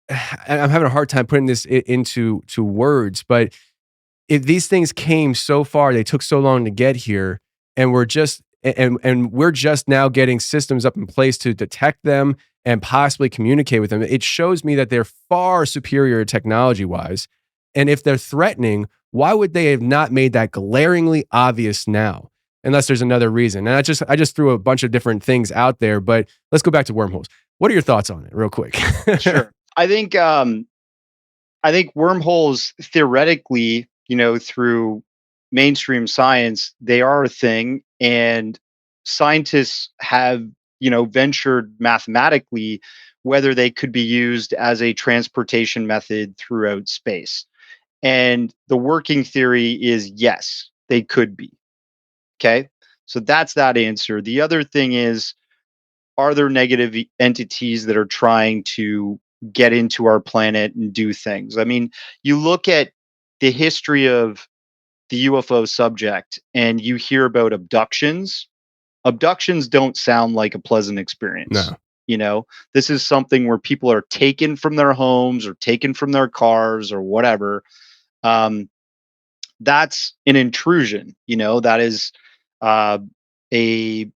I'm having a hard time putting this into words, but if these things came so far, they took so long to get here, and we're just now getting systems up in place to detect them and possibly communicate with them, it shows me that they're far superior technology-wise. And if they're threatening, why would they have not made that glaringly obvious now? Unless there's another reason. And I just threw a bunch of different things out there, but let's go back to wormholes. What are your thoughts on it, real quick? Sure. I think wormholes, theoretically, you know, through mainstream science, they are a thing, and scientists have, you know, ventured mathematically whether they could be used as a transportation method throughout space. And the working theory is yes, they could be. Okay. So that's that answer. The other thing is, are there negative entities that are trying to get into our planet and do things? I mean, you look at the history of the UFO subject and you hear about abductions. Abductions don't sound like a pleasant experience. No. You know, this is something where people are taken from their homes or taken from their cars or whatever. That's an intrusion. You know, that is a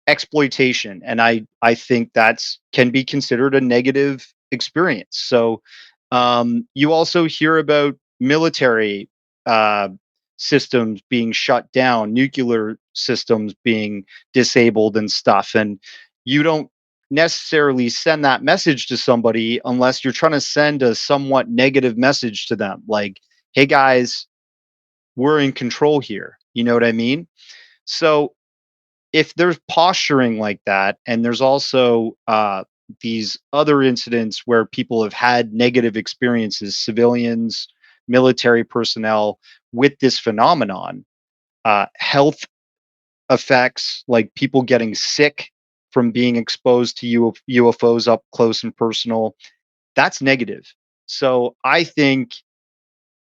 exploitation, and I think that's can be considered a negative experience. So you also hear about military systems being shut down, nuclear systems being disabled and stuff, and you don't necessarily send that message to somebody unless you're trying to send a somewhat negative message to them, like, hey guys, we're in control here. You know what I mean? So if there's posturing like that, and there's also these other incidents where people have had negative experiences, civilians, military personnel, with this phenomenon, health effects, like people getting sick from being exposed to UFOs up close and personal, that's negative. So I think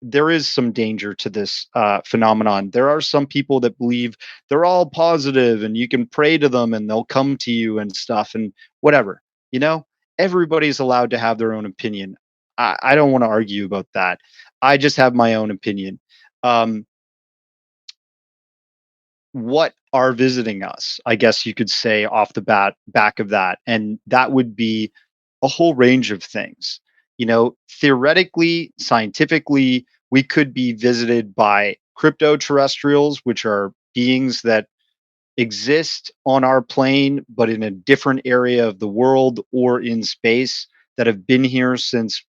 there is some danger to this phenomenon. There are some people that believe they're all positive and you can pray to them and they'll come to you and stuff and whatever. You know, everybody's allowed to have their own opinion. I don't want to argue about that. I just have my own opinion. what are visiting us, I guess you could say, off the back of that. And that would be a whole range of things. Theoretically, scientifically, we could be visited by crypto-terrestrials, which are beings that exist on our plane, but in a different area of the world or in space, that have been here since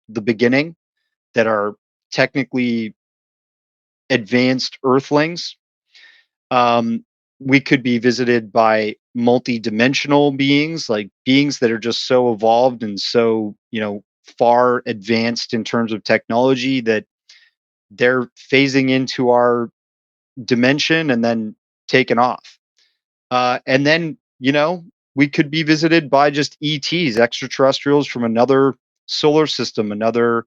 the beginning, that are technically advanced Earthlings. We could be visited by multi-dimensional beings, like beings that are just so evolved and so, far advanced in terms of technology that they're phasing into our dimension and then taken off. And then, we could be visited by just ETs, extraterrestrials from another solar system, another,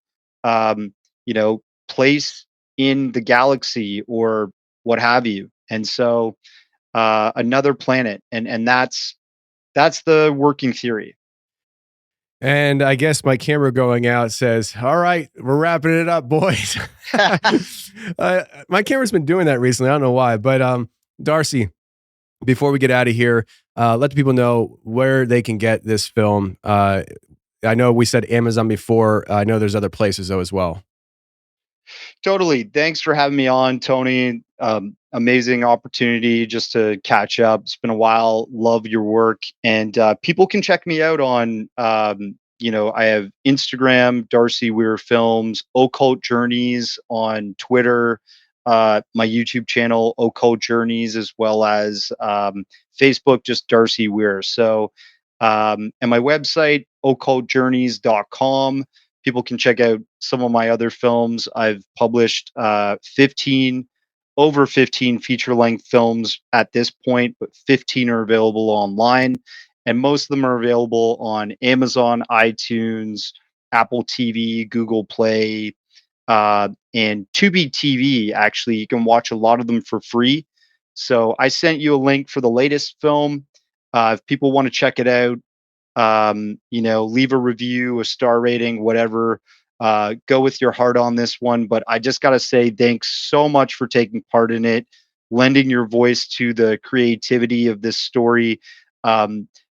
place in the galaxy or what have you. And so another planet. And that's the working theory. And I guess my camera going out says, all right, we're wrapping it up, boys. My camera's been doing that recently. I don't know why. But Darcy, before we get out of here, let the people know where they can get this film. I know we said Amazon before. I know there's other places, though, as well. Totally. Thanks for having me on, Tony. Amazing opportunity just to catch up. It's been a while. Love your work. And people can check me out on, I have Instagram, Darcy Weir Films, Occult Journeys on Twitter, my YouTube channel, Occult Journeys, as well as Facebook, just Darcy Weir. So, and my website, occultjourneys.com. People can check out some of my other films. I've published 15 feature-length films at this point, but 15 are available online. And most of them are available on Amazon, iTunes, Apple TV, Google Play, and Tubi TV. Actually, you can watch a lot of them for free. So I sent you a link for the latest film. If people want to check it out, leave a review, a star rating, whatever. Go with your heart on this one. But I just got to say, thanks so much for taking part in it, lending your voice to the creativity of this story.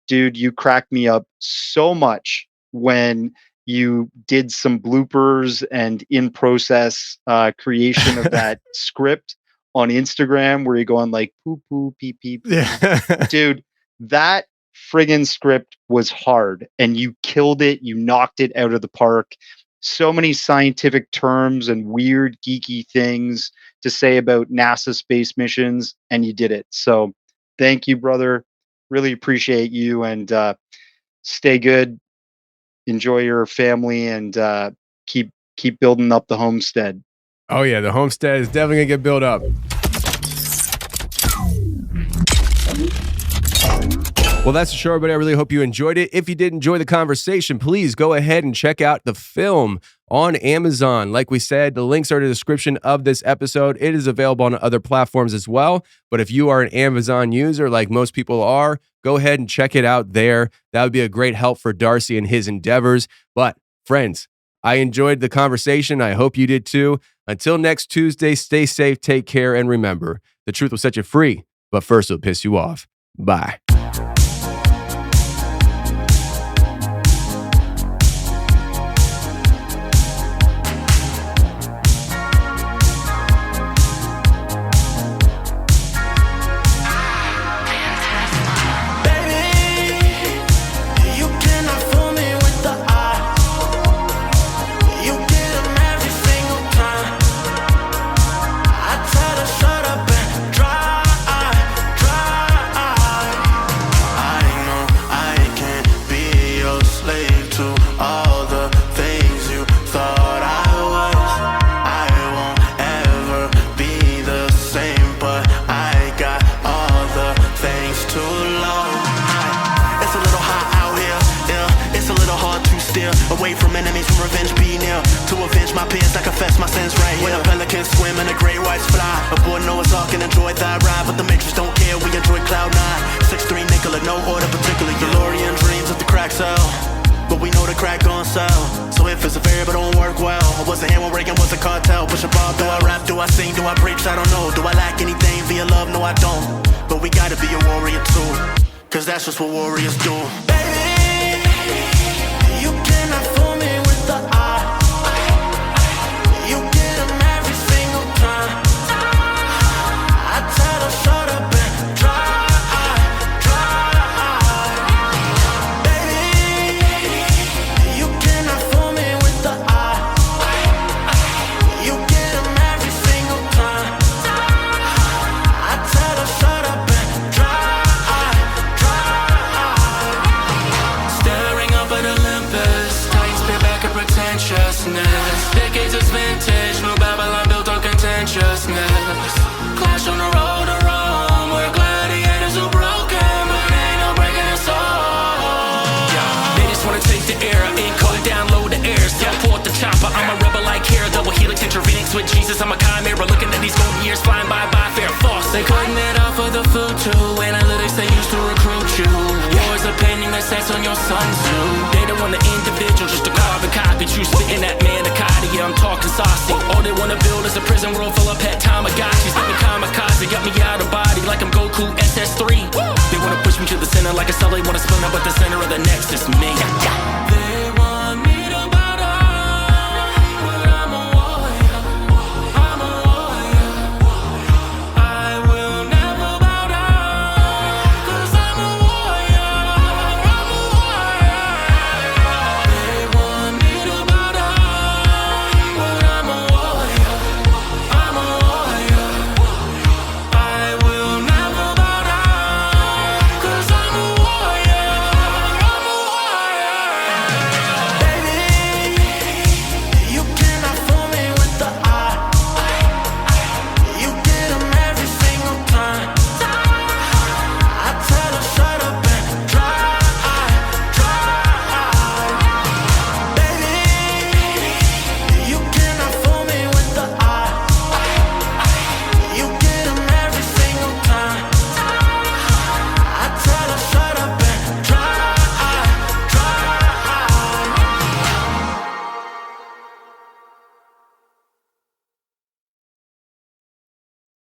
Dude, you cracked me up so much when you did some bloopers and in-process creation of that script on Instagram where you're going like, poo, poo, pee, pee, poo. Yeah. Dude, that friggin' script was hard and you killed it. You knocked it out of the park. So many scientific terms and weird geeky things to say about NASA space missions, and you did it. So thank you, brother. Really appreciate you, and stay good. Enjoy your family, and keep building up the homestead. Oh yeah, the homestead is definitely gonna get built up. Well, that's the show, everybody. I really hope you enjoyed it. If you did enjoy the conversation, please go ahead and check out the film on Amazon. Like we said, the links are in the description of this episode. It is available on other platforms as well. But if you are an Amazon user, like most people are, go ahead and check it out there. That would be a great help for Darcy and his endeavors. But friends, I enjoyed the conversation. I hope you did too. Until next Tuesday, stay safe, take care, and remember, the truth will set you free, but first it'll piss you off. Bye. Away from enemies, from revenge be near. To avenge my peers, I confess my sins right here. When a pelican swim and the great whites fly, aboard Noah's Ark and enjoy that ride. But the Matrix don't care, we enjoy Cloud 9. 6'3" Nicola, no order particular. DeLorean dreams of the crack cell, but we know the the crack on sale. So if it's a variable, don't work well. I wasn't here when Reagan was a cartel. Push a bar, do I rap, do I sing, do I preach? I don't know. Do I lack anything via love? No, I don't. But we gotta be a warrior too, cause that's just what warriors do. Baby, you cannot fool me with the eye. You get them every single time. I tell them shut up and try. Decades of vintage, new Babylon built on contentiousness. Clash on the road to Rome, where gladiators are broken, but ain't no breaking us all. They just wanna take the air, ain't caught, download the air, teleport the chopper. I'm a rebel like hair, double helix intravenox with Jesus. I'm a chimera, looking at these golden years flying by fair force. They cutting it off for the food too. Analytics they used to recruit you. Wars are painting the sex on your Sun Tzu. They don't want the individual, just a carbon copy. True spitting that manicotti, yeah, I'm talking saucy. All they wanna build is a prison world full of pet Tamagotchis. Let me kamikaze, got me out of body like I'm Goku SS3. They wanna push me to the center like a cell. They wanna split up, but the center of the nexus, me.